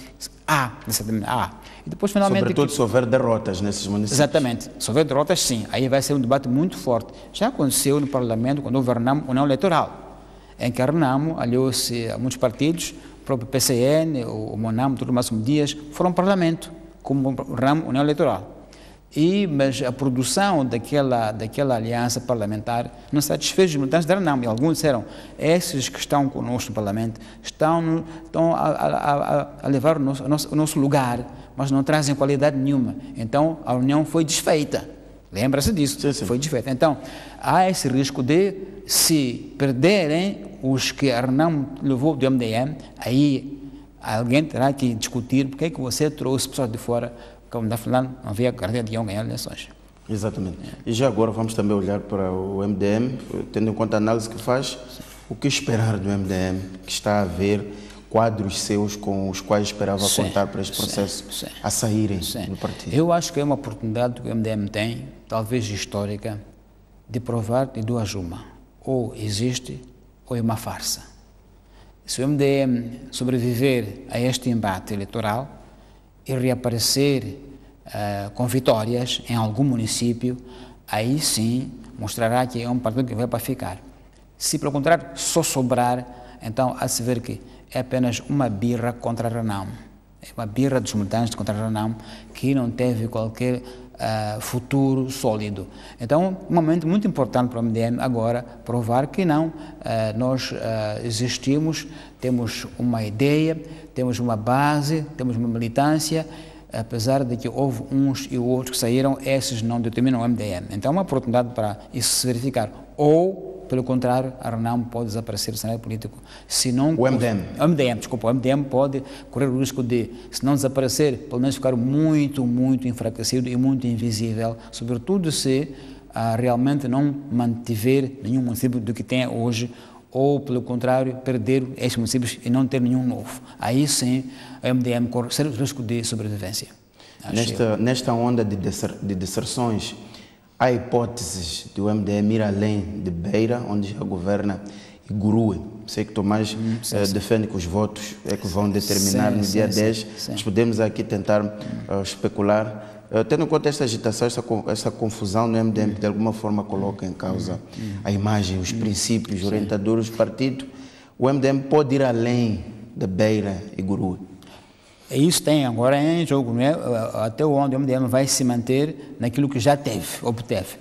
há. E depois, finalmente, sobretudo se houver derrotas nesses municípios. Exatamente. Se houver derrotas, sim. Aí vai ser um debate muito forte. Já aconteceu no Parlamento, quando houve a RENAM, União Eleitoral, em que a RENAM aliou-se a muitos partidos, o próprio PCN, o MONAM, o Máximo Dias, foram ao Parlamento, como RENAM, União Eleitoral. Mas a produção daquela aliança parlamentar não satisfez os militantes da RENAM. E alguns disseram, esses que estão conosco no Parlamento estão a levar o nosso lugar, mas não trazem qualidade nenhuma. Então, a união foi desfeita. Lembra-se disso? Sim, sim. Foi desfeita. Então, há esse risco de, se perderem os que a RENAM levou do MDM, aí alguém terá que discutir porque é que você trouxe pessoas de fora, como está falando, não havia garantia de iam ganhar eleições. Exatamente. E já agora vamos também olhar para o MDM, tendo em conta a análise que faz, o que esperar do MDM, que está a ver quadros seus com os quais esperava contar para este processo a saírem do partido? Eu acho que é uma oportunidade que o MDM tem, talvez histórica, de provar de duas uma. Ou existe, ou é uma farsa. Se o MDM sobreviver a este embate eleitoral e reaparecer com vitórias em algum município, aí sim mostrará que é um partido que vai para ficar. Se, pelo contrário, só sobrar, então há de se ver que é apenas uma birra contra a RENAM. É uma birra dos militantes contra a RENAM que não teve qualquer futuro sólido. Então, um momento muito importante para o MDM agora provar que não, nós existimos, temos uma ideia, temos uma base, temos uma militância, apesar de que houve uns e outros que saíram, esses não determinam o MDM. Então, é uma oportunidade para isso se verificar. Ou, pelo contrário, a RENAM pode desaparecer do cenário político. Se não, o MDM pode correr o risco de, se não desaparecer, pelo menos ficar muito, muito enfraquecido e muito invisível, sobretudo se realmente não mantiver nenhum município do que tem hoje, ou, pelo contrário, perder esses municípios e não ter nenhum novo. Aí sim, o MDM corre o risco de sobrevivência. Nesta onda de deserções, há hipóteses de o MDM ir além de Beira, onde já governa, e Gurue. Sei que Tomás defende que os votos é que vão determinar no dia 10. Nós podemos aqui tentar especular. Tendo em conta esta agitação, essa confusão no MDM, que de alguma forma coloca em causa a imagem, os princípios orientadores do partido, o MDM pode ir além de Beira e Gurue. Isso tem agora em jogo, não é? Até onde o MDM vai se manter naquilo que já obteve.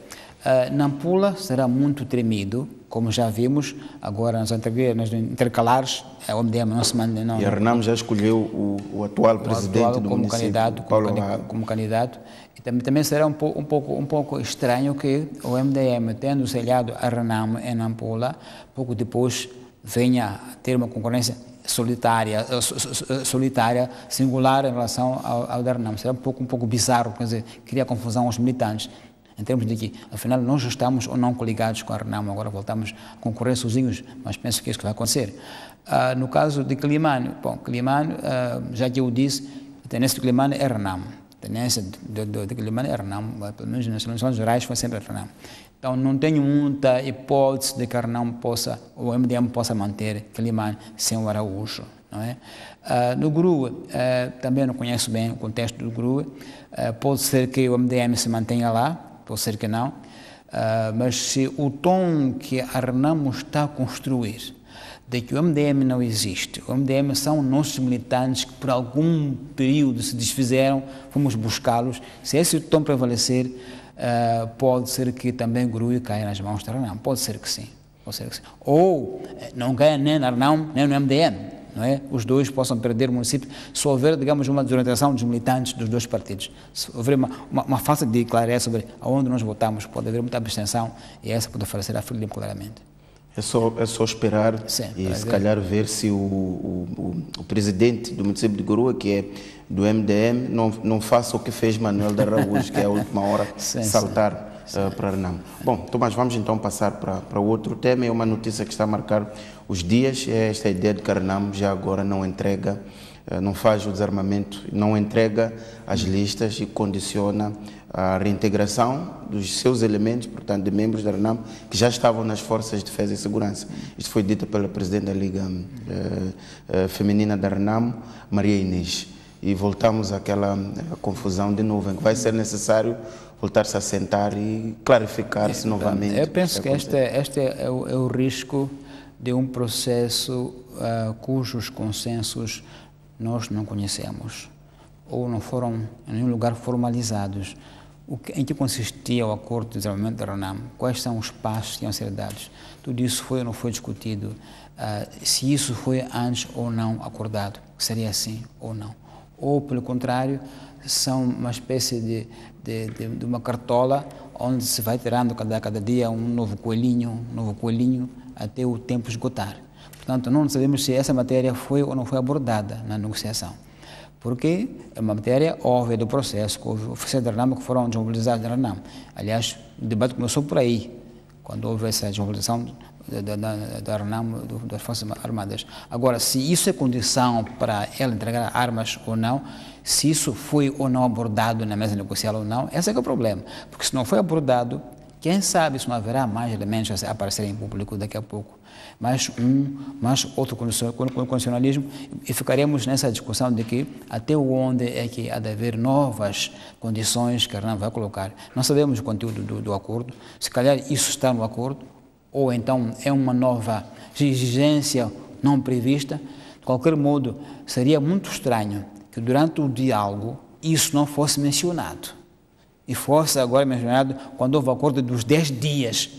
Nampula será muito tremido, como já vimnas agora nas intercalares, o MDM não se mantém. E a Renamo já escolheu o atual presidente do município, como candidato. E também será um pouco estranho que o MDM, tendo selhado a Renamo em Nampula, pouco depois venha a ter uma concorrência solitária, singular em relação ao da Renamo. Será um pouco bizarro, quer dizer, cria confusão aos militantes. Em termos de que, afinal, nós já estamos ou não coligados com a Renamo, agora voltamos a concorrer sozinhos, mas penso que é isso que vai acontecer. No caso de Climane, já que eu disse, a tendência de Climane é Renamo. A tendência de Climane é Renamo, pelo menos nas eleições gerais foi sempre Renamo. Então, não tenho muita hipótese de que a Renamo o MDM possa manter Climane sem o Araújo. Não é? No Gurue, também não conheço bem o contexto do Gurue, pode ser que o MDM se mantenha lá, pode ser que não, mas se o tom que a Renamo está a construir, de que o MDM não existe, o MDM são nossos militantes que por algum período se desfizeram, fomos buscá-los, se esse tom prevalecer, pode ser que também Gurue caia nas mãos da Renamo, pode ser que sim. Ou não caia nem na Renamo, nem no MDM. Não é? Os dois possam perder o município se houver, digamos, uma desorientação dos militantes dos dois partidos. Se houver uma falta de clareza sobre aonde nós votamos, pode haver muita abstenção e essa pode falecer a Frelimo claramente. É só esperar e se calhar ver se o presidente do município de Gurue, que é do MDM, não faça o que fez Manuel da Araújo, que é a última hora saltar para Renamo. Bom, Tomás, vamos então passar para outro tema. É uma notícia que está a marcar os dias, é esta ideia de que a Renamo já agora não entrega, não faz o desarmamento, não entrega as listas e condiciona a reintegração dos seus elementos, portanto, de membros da Renamo, que já estavam nas Forças de Defesa e Segurança. Isto foi dito pela Presidente da Liga Feminina da Renamo, Maria Inês. E voltamos àquela confusão de novo, em que vai ser necessário voltar-se a sentar e clarificar-se novamente. Eu penso que este é o risco de um processo cujos consensos nós não conhecemos ou não foram em nenhum lugar formalizados. Em que consistia o acordo de desarmamento da Renamo? Quais são os passos que iam ser dados? Tudo isso foi ou não foi discutido? Se isso foi antes ou não acordado? Seria assim ou não? Ou, pelo contrário, são uma espécie de uma cartola onde se vai tirando cada dia um novo coelhinho até o tempo esgotar. Portanto, não sabemos se essa matéria foi ou não foi abordada na negociação. Porque é uma matéria óbvia do processo, que houve oficiais da Renamo que foram desmobilizados da Renamo. Aliás, o debate começou por aí, quando houve essa desmobilização da Renamo, das Forças Armadas. Agora, se isso é condição para ela entregar armas ou não, se isso foi ou não abordado na mesa negocial ou não, esse é que é o problema. Porque se não foi abordado, quem sabe se não haverá mais elementos a aparecerem em público daqui a pouco. Mais outro condicionalismo, e ficaremos nessa discussão de que até onde é que há de haver novas condições que a Renamo vai colocar. Não sabemos o conteúdo do acordo, se calhar isso está no acordo, ou então é uma nova exigência não prevista. De qualquer modo, seria muito estranho que durante o diálogo isso não fosse mencionado. E fosse agora mencionado quando houve o acordo dos 10 dias,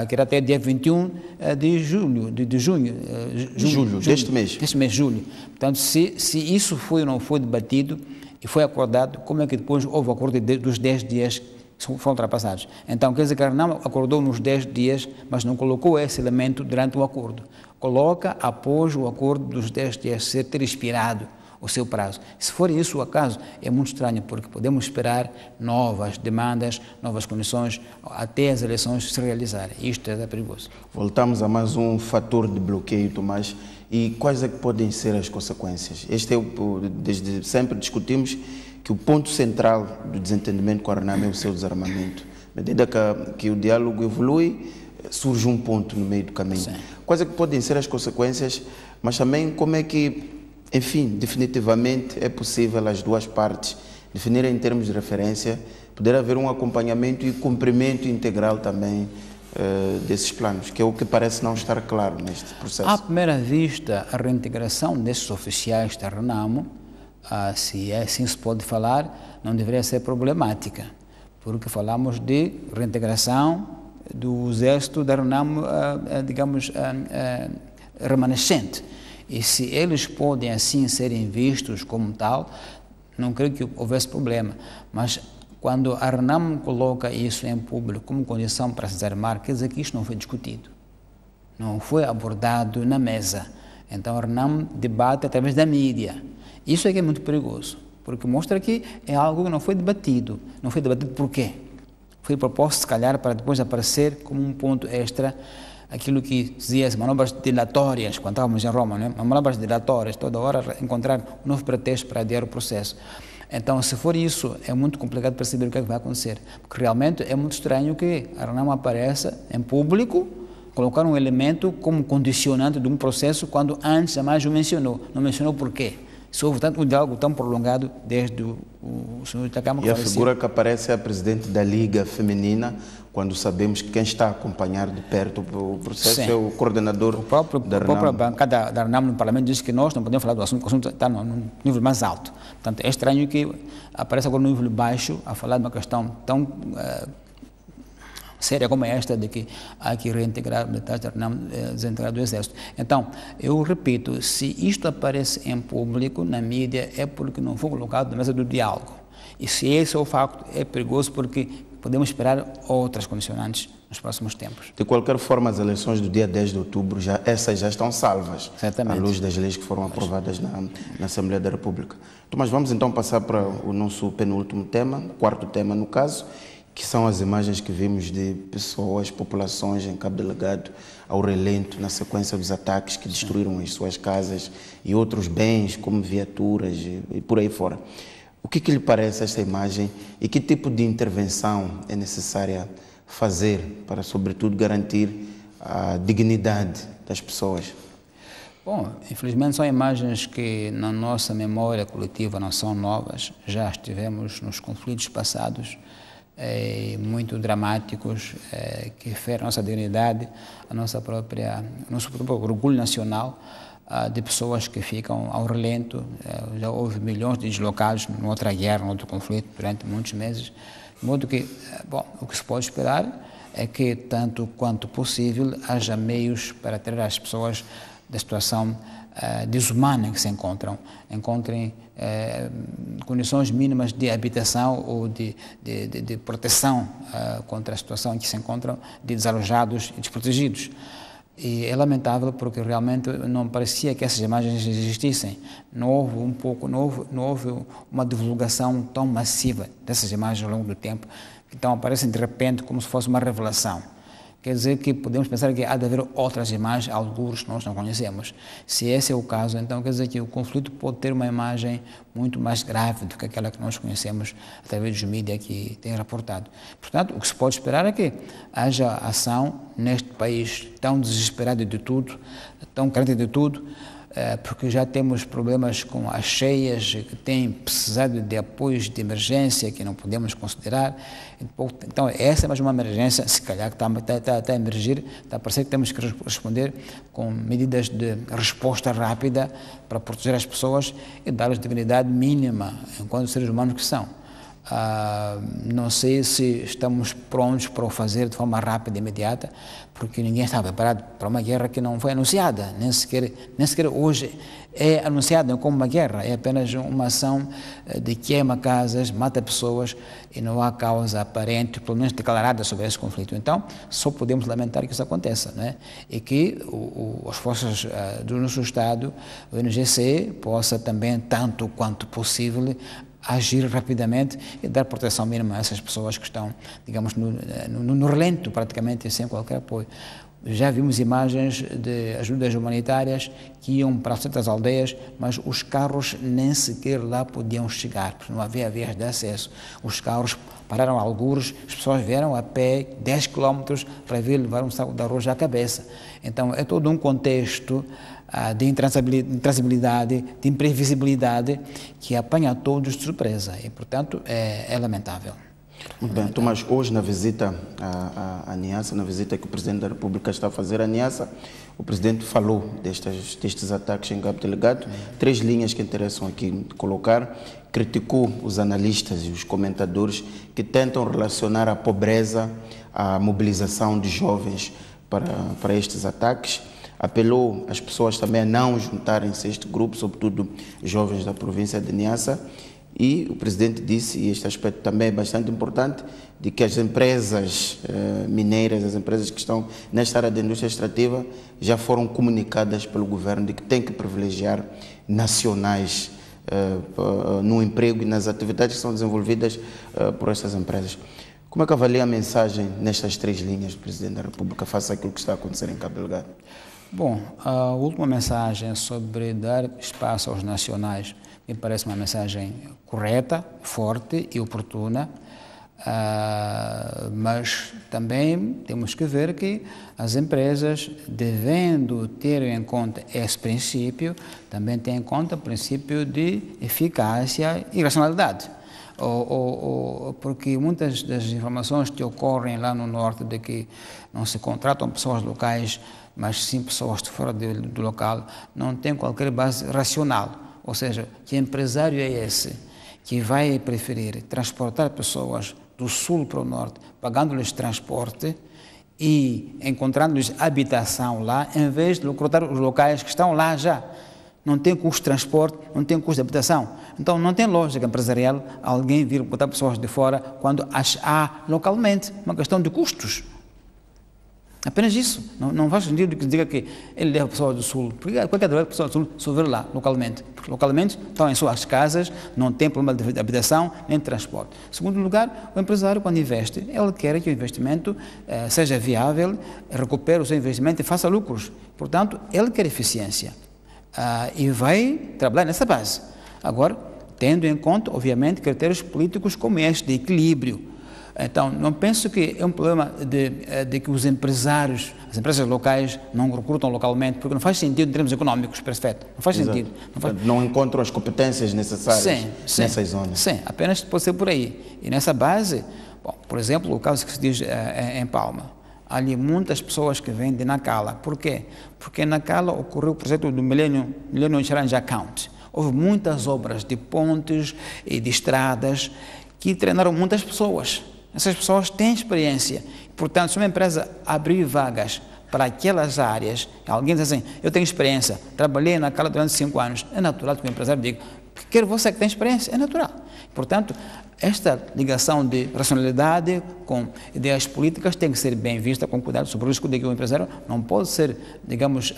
que era até dia 21 de junho, deste mês. Deste mês, julho. Portanto, se isso foi ou não foi debatido e foi acordado, como é que depois houve o acordo dos 10 dias que foram ultrapassados? Então, quer dizer que a Renamo acordou nos 10 dias, mas não colocou esse elemento durante o acordo. Coloca após o acordo dos 10 dias ter expirado o seu prazo. Se for isso o acaso, é muito estranho, porque podemos esperar novas demandas, novas condições, até as eleições se realizarem. Isto é perigoso. Voltamos a mais um fator de bloqueio, Tomás. E quais é que podem ser as consequências? Desde sempre discutimos que o ponto central do desentendimento com a Renamo é o seu desarmamento. À medida que o diálogo evolui, surge um ponto no meio do caminho. Sim. Quais é que podem ser as consequências, mas também como é que, enfim, definitivamente é possível as duas partes definirem em termos de referência, poder haver um acompanhamento e cumprimento integral também desses planos, que é o que parece não estar claro neste processo. À primeira vista, a reintegração desses oficiais da RENAMO, se assim se pode falar, não deveria ser problemática, porque falamos de reintegração do exército da RENAMO, digamos, remanescente. E se eles podem assim serem vistos como tal, não creio que houvesse problema. Mas quando a RENAMO coloca isso em público como condição para se desarmar, quer dizer que isto não foi discutido, não foi abordado na mesa. Então a RENAMO debate através da mídia. Isso é que é muito perigoso, porque mostra que é algo que não foi debatido. Não foi debatido por quê? Foi proposto, se calhar, para depois aparecer como um ponto extra aquilo que dizia as manobras dilatórias, quando estávamos em Roma, né? Manobras dilatórias, toda hora encontrar um novo pretexto para adiar o processo. Então, se for isso, é muito complicado perceber o que é que vai acontecer, porque realmente é muito estranho que a RENAMO apareça em público, colocar um elemento como condicionante de um processo, quando antes jamais o mencionou. Não mencionou por quê? Se houve um diálogo tão prolongado desde o senhor Itakama. E a figura que aparece é a presidente da Liga Feminina, quando sabemos que quem está a acompanhar de perto o processo é o coordenador da RENAMO. A própria bancada da RENAMO no Parlamento diz que nós não podemos falar do assunto, porque o assunto está num nível mais alto. Portanto, é estranho que apareça agora no nível baixo a falar de uma questão tão séria como esta, de que há que reintegrar militares da RENAMO, desintegrar do Exército. Então, eu repito, se isto aparece em público, na mídia, é porque não foi colocado na mesa do diálogo. E se esse é o facto, é perigoso, porque podemos esperar outras condicionantes nos próximos tempos. De qualquer forma, as eleições do dia 10 de outubro, essas já estão salvas, certamente, à luz das leis que foram aprovadas na Assembleia da República. Então, mas vamos então passar para o nosso penúltimo tema, quarto tema no caso, que são as imagens que vimos de pessoas, populações em Cabo Delgado ao relento na sequência dos ataques que destruíram as suas casas e outros bens, como viaturas e por aí fora. O que lhe parece esta imagem e que tipo de intervenção é necessária fazer para, sobretudo, garantir a dignidade das pessoas? Bom, infelizmente são imagens que na nossa memória coletiva não são novas, já estivemos nos conflitos passados, muito dramáticos, que ferem a nossa dignidade, nosso próprio orgulho nacional, de pessoas que ficam ao relento. Já houve milhões de deslocados em outra guerra, em outro conflito, durante muitos meses. De modo que, bom, o que se pode esperar é que, tanto quanto possível, haja meios para tirar as pessoas da situação desumana em que se encontrem condições mínimas de habitação ou de proteção contra a situação em que se encontram, de desalojados e desprotegidos. E é lamentável porque realmente não parecia que essas imagens existissem. Não houve uma divulgação tão massiva dessas imagens ao longo do tempo, que então aparecem de repente como se fosse uma revelação. Quer dizer que podemos pensar que há de haver outras imagens, alguns que nós não conhecemos. Se esse é o caso, então quer dizer que o conflito pode ter uma imagem muito mais grave do que aquela que nós conhecemos através dos mídias que têm reportado. Portanto, o que se pode esperar é que haja ação neste país tão desesperado de tudo, tão carente de tudo, porque já temos problemas com as cheias que têm precisado de apoios de emergência que não podemos considerar. Então, essa é mais uma emergência, se calhar que está a emergir, está a parecer que temos que responder com medidas de resposta rápida para proteger as pessoas e dar-lhes dignidade mínima enquanto seres humanos que são. Não sei se estamos prontos para o fazer de forma rápida e imediata, porque ninguém está preparado para uma guerra que não foi anunciada, nem sequer hoje é anunciada como uma guerra, é apenas uma ação de queima casas, mata pessoas e não há causa aparente, pelo menos declarada, sobre esse conflito. Então, só podemos lamentar que isso aconteça, né? E que as forças do nosso Estado, o NGC, possa também, tanto quanto possível, agir rapidamente e dar proteção mínima a essas pessoas que estão, digamos, no relento, praticamente, sem qualquer apoio. Já vimos imagens de ajudas humanitárias que iam para certas aldeias, mas os carros nem sequer lá podiam chegar, porque não havia vias de acesso. Os carros pararam a algures, as pessoas vieram a pé 10 quilómetros para vir levar um saco de arroz à cabeça. Então, é todo um contexto de intransibilidade, de imprevisibilidade, que apanha todos de surpresa e, portanto, é lamentável. Muito bem, Tomás, hoje na visita à Niassa, na visita que o Presidente da República está a fazer à Niassa, o Presidente falou destes ataques em Cabo Delgado. 3 linhas que interessam aqui colocar. Criticou os analistas e os comentadores que tentam relacionar a pobreza à mobilização de jovens para estes ataques. Apelou as pessoas também a não juntarem-se a este grupo, sobretudo jovens da província de Niassa. E o Presidente disse, e este aspecto também é bastante importante, de que as empresas mineiras, as empresas que estão nesta área da indústria extrativa, já foram comunicadas pelo governo de que tem que privilegiar nacionais no emprego e nas atividades que são desenvolvidas por estas empresas. Como é que avalia a mensagem nestas 3 linhas do Presidente da República face àquilo que está a acontecer em Cabo Delgado? Bom, a última mensagem sobre dar espaço aos nacionais me parece uma mensagem correta, forte e oportuna, mas também temos que ver que as empresas, devendo ter em conta esse princípio, também têm em conta o princípio de eficácia e racionalidade. Porque muitas das informações que ocorrem lá no norte de que não se contratam pessoas locais, mas sim pessoas de fora do local, não tem qualquer base racional. Ou seja, que empresário é esse que vai preferir transportar pessoas do sul para o norte, pagando-lhes transporte e encontrando-lhes habitação lá, em vez de recrutar os locais que estão lá já? Não tem custo de transporte, não tem custo de habitação. Então, não tem lógica empresarial alguém vir botar pessoas de fora quando há localmente uma questão de custos. Apenas isso. Não faz sentido que diga que ele leva pessoas do sul. Porque qualquer pessoa do sul só vir lá, localmente. Porque localmente estão em suas casas, não tem problema de habitação nem de transporte. Em segundo lugar, o empresário, quando investe, ele quer que o investimento seja viável, recupere o seu investimento e faça lucros. Portanto, ele quer eficiência. E vai trabalhar nessa base. Agora, tendo em conta, obviamente, critérios políticos como este, de equilíbrio. Então, não penso que é um problema de que os empresários, as empresas locais não recrutam localmente, porque não faz sentido em termos económicos, perfeito. Não faz sentido. Não encontram as competências necessárias nessas zonas. Sim, apenas pode ser por aí. E nessa base, bom, por exemplo, o caso que se diz em Palma, há ali muitas pessoas que vêm de Nacala. Por quê? Porque em Nacala ocorreu o projeto do Millennium Challenge Account. Houve muitas obras de pontes e de estradas que treinaram muitas pessoas. Essas pessoas têm experiência. Portanto, se uma empresa abrir vagas para aquelas áreas, alguém diz assim, eu tenho experiência, trabalhei na Cala durante 5 anos, é natural que o empresário diga, quero você que tem experiência, é natural. Portanto, esta ligação de racionalidade com ideias políticas tem que ser bem vista com cuidado, sobre o risco de que o empresário não pode ser, digamos,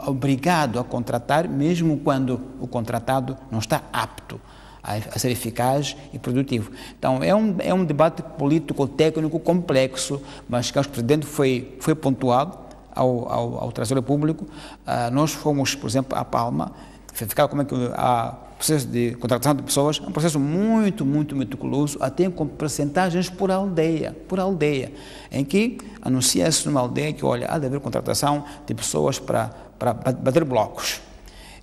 obrigado a contratar, mesmo quando o contratado não está apto a ser eficaz e produtivo. Então, é um debate político-técnico complexo, mas que acho que o Presidente foi pontuado ao Traseiro Público. Nós fomos, por exemplo, a Palma, verificar como é que o processo de contratação de pessoas é um processo muito, muito meticuloso, até com percentagens por aldeia, em que anuncia-se numa aldeia que, olha, há de haver contratação de pessoas para bater blocos.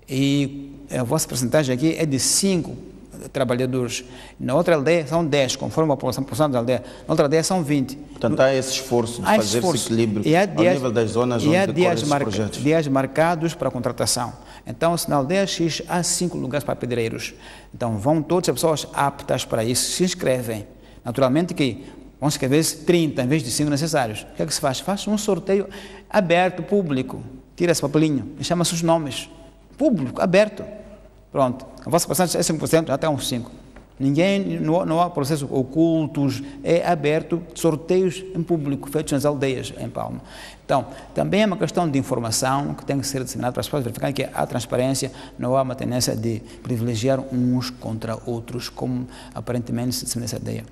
E a vossa percentagem aqui é de 5 trabalhadores. Na outra aldeia são 10, conforme a população da aldeia. Na outra aldeia são 20. Portanto, há esse esforço de fazer esse equilíbrio ao nível das zonas onde decorrem esses projetos. Dias marcados para a contratação. Então, se na aldeia X há 5 lugares para pedreiros, então vão todas as pessoas aptas para isso, se inscrevem. Naturalmente que vão inscrever-se 30 em vez de 5 necessários. O que é que se faz? Faz um sorteio aberto, público. Tira esse papelinho e chama-se os nomes. Público, aberto. Pronto, a vossa porcentagem é 5%, até uns 5%. Não há processos ocultos, é aberto, sorteios em público, feitos nas aldeias, em Palma. Então, também é uma questão de informação que tem que ser disseminada para as pessoas verificarem que há transparência, não há uma tendência de privilegiar uns contra outros, como aparentemente se dissemina essa ideia.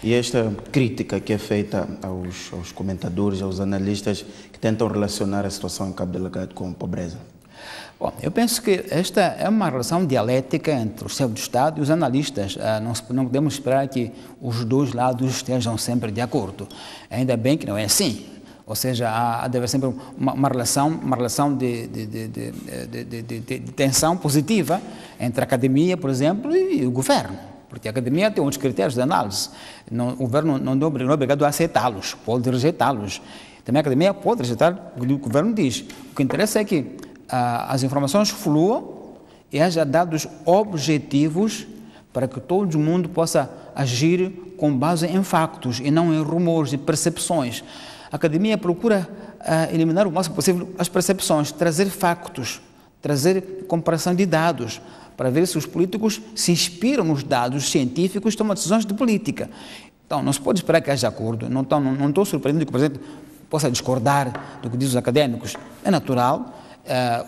E esta crítica que é feita aos comentadores, aos analistas que tentam relacionar a situação em Cabo Delgado com a pobreza? Bom, eu penso que esta é uma relação dialética entre o chefe do Estado e os analistas. Não podemos esperar que os dois lados estejam sempre de acordo. Ainda bem que não é assim. Ou seja, há de haver sempre uma relação de tensão positiva entre a academia, por exemplo, e o governo. porque a academia tem outros critérios de análise. O governo não é obrigado a aceitá-los, pode rejeitá-los. Também a academia pode rejeitar o que o governo diz. O que interessa é que as informações fluam e haja dados objetivos para que todo mundo possa agir com base em factos e não em rumores e percepções. A academia procura eliminar o máximo possível as percepções, trazer factos, trazer comparação de dados, para ver se os políticos se inspiram nos dados científicos e tomam decisões de política. Então, não se pode esperar que haja acordo. Não estou surpreendido que o presidente possa discordar do que dizem os académicos. É natural.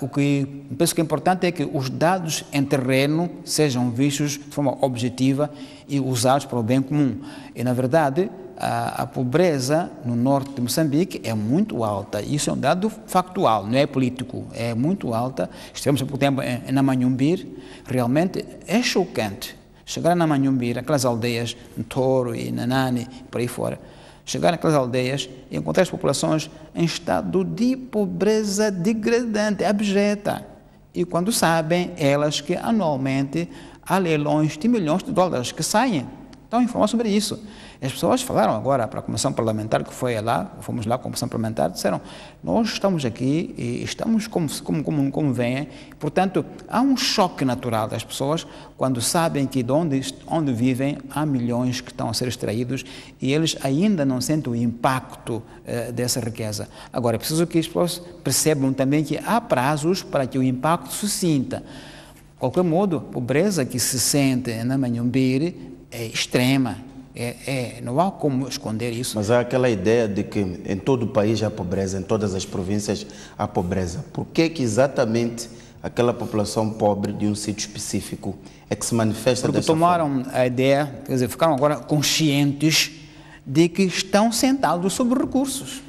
O que penso que é importante é que os dados em terreno sejam vistos de forma objetiva e usados para o bem comum. E, na verdade, a pobreza no norte de Moçambique é muito alta. Isso é um dado factual, não é político. É muito alta. Estivemos há pouco tempo em Namanhumbir. Realmente é chocante. Chegar na Namanhumbir, aquelas aldeias, Toro e Nanane, por aí fora, chegar naquelas aldeias e encontrar as populações em estado de pobreza degradante, abjeta. E quando sabem elas que anualmente há leilões de milhões de dólares que saem. Então, informar sobre isso. As pessoas falaram agora para a Comissão Parlamentar, que foi lá, fomos lá com a Comissão Parlamentar, disseram, nós estamos aqui e estamos como vêm, portanto, há um choque natural das pessoas quando sabem que de onde vivem há milhões que estão a ser extraídos e eles ainda não sentem o impacto dessa riqueza. Agora, é preciso que as pessoas percebam também que há prazos para que o impacto se sinta. De qualquer modo, a pobreza que se sente na Namanhumbir é extrema. Não há como esconder isso. Mas há aquela ideia de que em todo o país há pobreza, em todas as províncias há pobreza. Por que exatamente aquela população pobre de um sítio específico é que se manifesta Porque dessa tomaram forma? a ideia, quer dizer, ficaram agora conscientes de que estão sentados sobre recursos.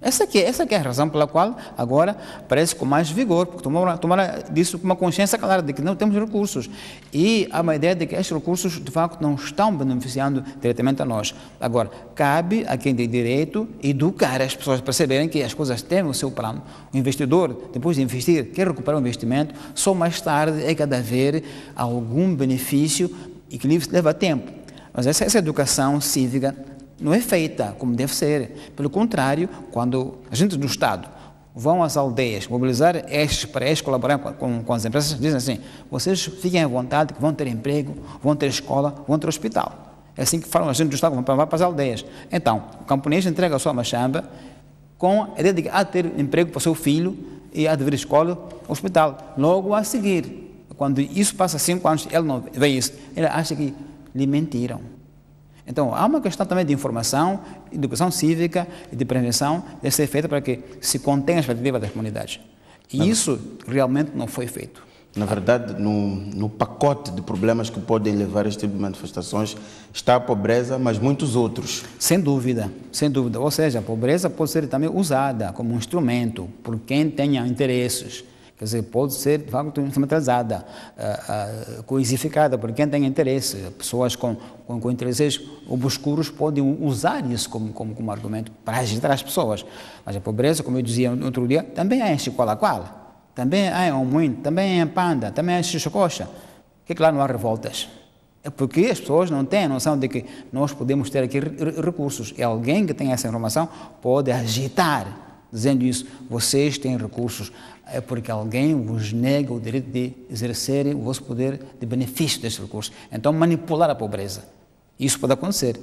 Essa que é a razão pela qual agora parece com mais vigor, porque tomaram disso com uma consciência clara de que não temos recursos. E há uma ideia de que estes recursos, de facto, não estão beneficiando diretamente a nós. Agora, cabe a quem tem direito educar as pessoas a perceberem que as coisas têm o seu plano. O investidor, depois de investir, quer recuperar o investimento, só mais tarde é que há de haver algum benefício e que leva tempo. Mas essa educação cívica não é feita como deve ser. Pelo contrário, quando agentes do Estado vão às aldeias mobilizar para estes colaborar com as empresas, dizem assim, vocês fiquem à vontade que vão ter emprego, vão ter escola, vão ter hospital. É assim que falam os agentes do Estado, vão para as aldeias. Então, o camponês entrega a sua machamba com a ideia de que há de ter emprego para o seu filho e há de vir escola, hospital. Logo a seguir, quando isso passa 5 anos, ele não vê isso, ele acha que lhe mentiram. Então, há uma questão também de informação, educação cívica e de prevenção deve ser feita para que se contenha a expectativa das comunidades. E isso realmente não foi feito. Na verdade, no pacote de problemas que podem levar a este tipo de manifestações está a pobreza, mas muitos outros. Sem dúvida, sem dúvida. Ou seja, a pobreza pode ser também usada como um instrumento por quem tenha interesses. Quer dizer, pode ser, de facto, instrumentalizada, coisificada por quem tem interesse. Pessoas com interesses obscuros podem usar isso como argumento para agitar as pessoas. Mas a pobreza, como eu dizia no outro dia, também há em Chicoalaquala, também há em Omuim, também há em Panda, também há em Xixocoxa. Por que lá não há revoltas? É porque as pessoas não têm a noção de que nós podemos ter aqui recursos. E alguém que tem essa informação pode agitar, dizendo isso, vocês têm recursos, é porque alguém vos nega o direito de exercerem o vosso poder de benefício desses recursos. Então, manipular a pobreza. Isso pode acontecer.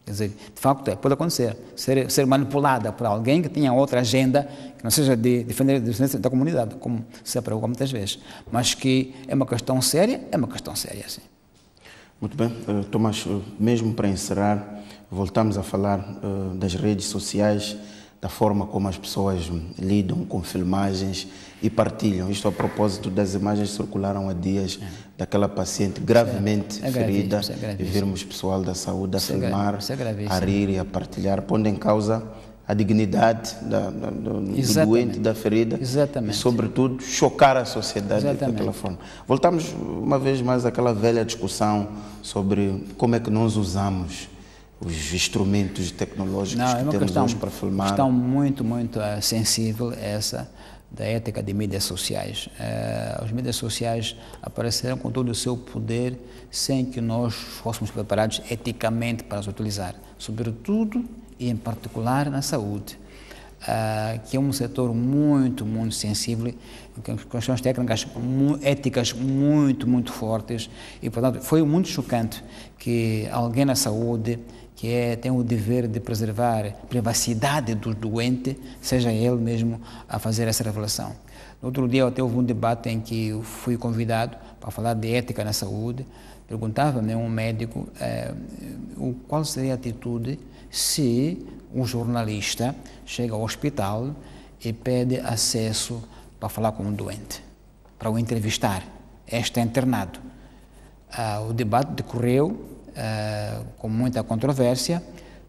Quer dizer, de facto, pode acontecer. Ser manipulada por alguém que tenha outra agenda, que não seja de defender a defesa da comunidade, como se apregoa muitas vezes. Mas que é uma questão séria, sim. Muito bem. Tomás, mesmo para encerrar, voltamos a falar das redes sociais, da forma como as pessoas lidam com filmagens e partilham. Isto a propósito das imagens que circularam há dias daquela paciente gravemente ferida e vermos pessoal da saúde a filmar, a rir e a partilhar, pondo em causa a dignidade do doente, da ferida e, sobretudo, chocar a sociedade daquela forma. Voltamos uma vez mais àquela velha discussão sobre como é que nós usamos os instrumentos tecnológicos que temos hoje para filmar. Uma questão muito, muito sensível essa, da ética de mídias sociais. As mídias sociais apareceram com todo o seu poder sem que nós fôssemos preparados eticamente para as utilizar, sobretudo e em particular na saúde, que é um setor muito sensível, com questões técnicas, éticas muito fortes, e portanto foi muito chocante que alguém na saúde que tem o dever de preservar a privacidade do doente, seja ele mesmo a fazer essa revelação. No outro dia até houve um debate em que eu fui convidado para falar de ética na saúde. Perguntava-me um médico qual seria a atitude se um jornalista chega ao hospital e pede acesso para falar com um doente, para o entrevistar. Está internado. O debate decorreu com muita controvérsia,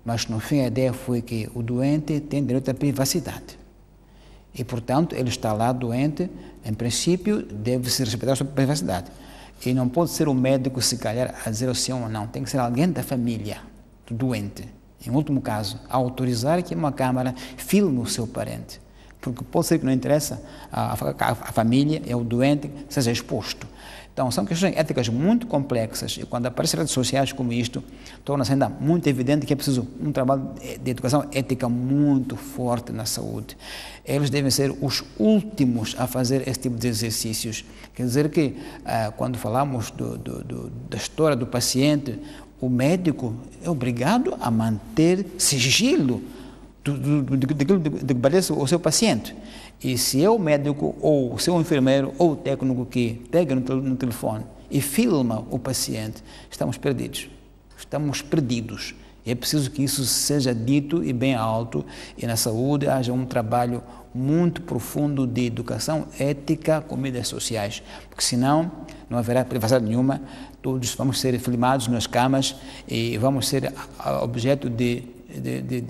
mas no fim a ideia foi que o doente tem direito à privacidade e, portanto, ele está lá doente, em princípio deve-se respeitar a sua privacidade, e não pode ser o médico, se calhar, a dizer sim ou não, tem que ser alguém da família do doente, em último caso, a autorizar que uma câmara filme o seu parente, porque pode ser que não interessa a família e o doente seja exposto. Então, são questões éticas muito complexas, e quando aparecem redes sociais como isto, torna-se ainda muito evidente que é preciso um trabalho de educação ética muito forte na saúde. Eles devem ser os últimos a fazer esse tipo de exercícios. Quer dizer que, quando falamos da história do paciente, o médico é obrigado a manter sigilo daquilo que parece o seu paciente. E se é o médico, ou o seu enfermeiro, ou o técnico que pega no telefone e filma o paciente, estamos perdidos. Estamos perdidos. E é preciso que isso seja dito e bem alto, e na saúde haja um trabalho muito profundo de educação ética com mídias sociais, porque senão não haverá privacidade nenhuma, todos vamos ser filmados nas camas e vamos ser objeto de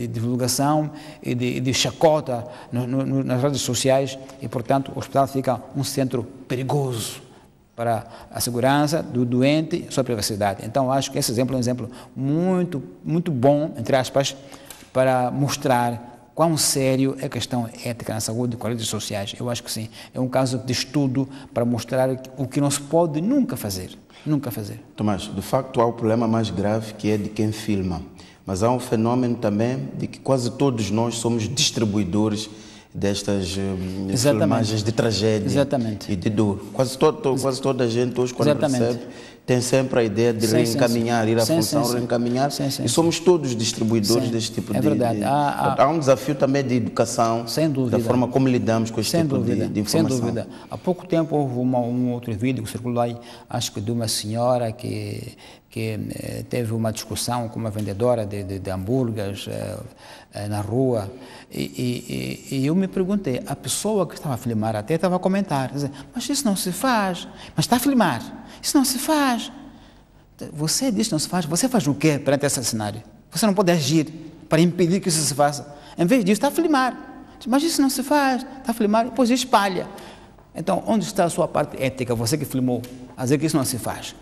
divulgação e de chacota nas redes sociais, e, portanto, o hospital fica um centro perigoso para a segurança do doente e sua privacidade. Então, acho que esse exemplo é um exemplo muito bom, entre aspas, para mostrar quão sério é a questão ética na saúde com as redes sociais. Eu acho que sim, é um caso de estudo para mostrar o que não se pode nunca fazer. Tomás, de facto há o problema mais grave, que é de quem filma. Mas há um fenômeno também de que quase todos nós somos distribuidores destas filmagens de tragédia e de dor. Quase toda a gente hoje, quando recebe, tem sempre a ideia de reencaminhar, ir à função, reencaminhar, e somos todos distribuidores deste tipo de... verdade. Há um desafio também de educação, sem dúvida, da forma como lidamos com este tipo de informação. Sem dúvida. Há pouco tempo houve um outro vídeo que circulou aí, acho que de uma senhora que teve uma discussão com uma vendedora de hambúrgueres na rua, e eu me perguntei, a pessoa que estava a filmar até estava a comentar, dizer, mas isso não se faz, mas está a filmar, isso não se faz. Você diz que não se faz, você faz o quê perante esse cenário? Você não pode agir para impedir que isso se faça. Em vez disso, está a filmar, mas isso não se faz, está a filmar, e depois espalha. Então, onde está a sua parte ética, você que filmou, a dizer que isso não se faz?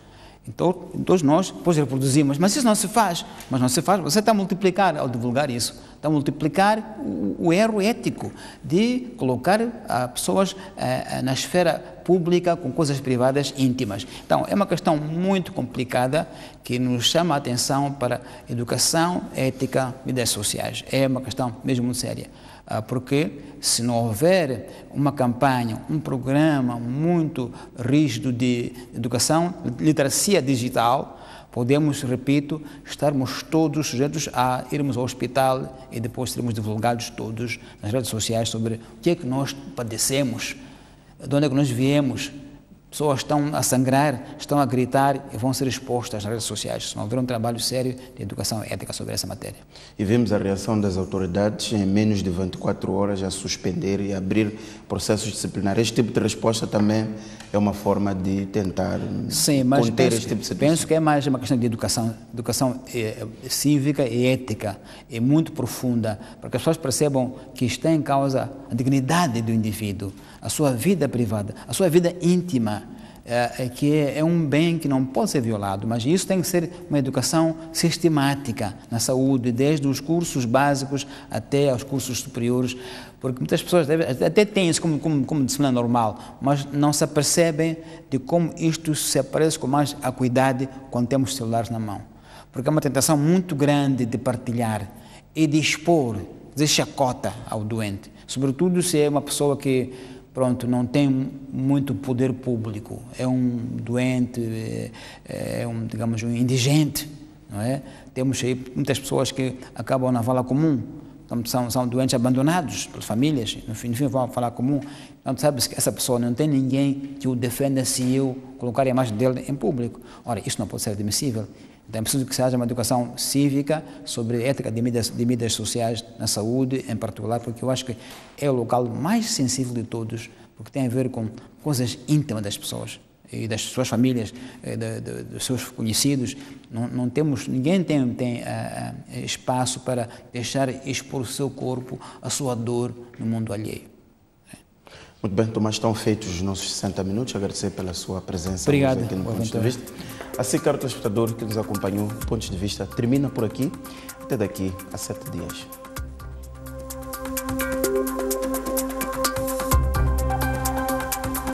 Então, todos nós depois reproduzimos, mas isso não se faz, você está a multiplicar, ao divulgar isso, está a multiplicar o erro ético de colocar pessoas na esfera pública com coisas privadas íntimas. Então, é uma questão muito complicada que nos chama a atenção para educação, ética, mídias sociais. É uma questão mesmo muito séria. Porque se não houver uma campanha, um programa muito rígido de educação, literacia digital, podemos, repito, estarmos todos sujeitos a irmos ao hospital e depois sermos divulgados todos nas redes sociais sobre o que é que nós padecemos, de onde é que nós viemos. Pessoas estão a sangrar, estão a gritar e vão ser expostas nas redes sociais, se não houver um trabalho sério de educação ética sobre essa matéria. E vimos a reação das autoridades em menos de 24 horas a suspender e abrir processos disciplinares. Este tipo de resposta também é uma forma de tentar conter este tipo de situação. Penso que é mais uma questão de educação cívica e ética, e muito profunda, para que as pessoas percebam que está em causa a dignidade do indivíduo, a sua vida privada, a sua vida íntima. que é um bem que não pode ser violado, mas isso tem que ser uma educação sistemática na saúde, desde os cursos básicos até aos cursos superiores, porque muitas pessoas até têm isso como disciplina normal, mas não se apercebem de como isto se aparece com mais acuidade quando temos celulares na mão. Porque é uma tentação muito grande de partilhar e de expor, de chacota ao doente, sobretudo se é uma pessoa que, pronto, não tem muito poder público, é um doente, digamos, um indigente, não é? Temos aí muitas pessoas que acabam na vala comum, são doentes abandonados pelas famílias, no fim vão falar comum. Então, sabe-se que essa pessoa não tem ninguém que o defenda se eu colocar a imagem dele em público. Ora, isso não pode ser admissível. Então é preciso que se haja uma educação cívica sobre ética de mídias sociais na saúde em particular, porque eu acho que é o local mais sensível de todos, porque tem a ver com coisas íntimas das pessoas e das suas famílias, dos seus conhecidos. Não temos, ninguém tem espaço para deixar expor o seu corpo, a sua dor no mundo alheio. Muito bem, Tomás, estão feitos os nossos 60 minutos. Agradecer pela sua presença. Obrigado. Aqui no Pontos de Vista. Assim, caro telespectador que nos acompanhou, Pontos de Vista termina por aqui. Até daqui a 7 dias.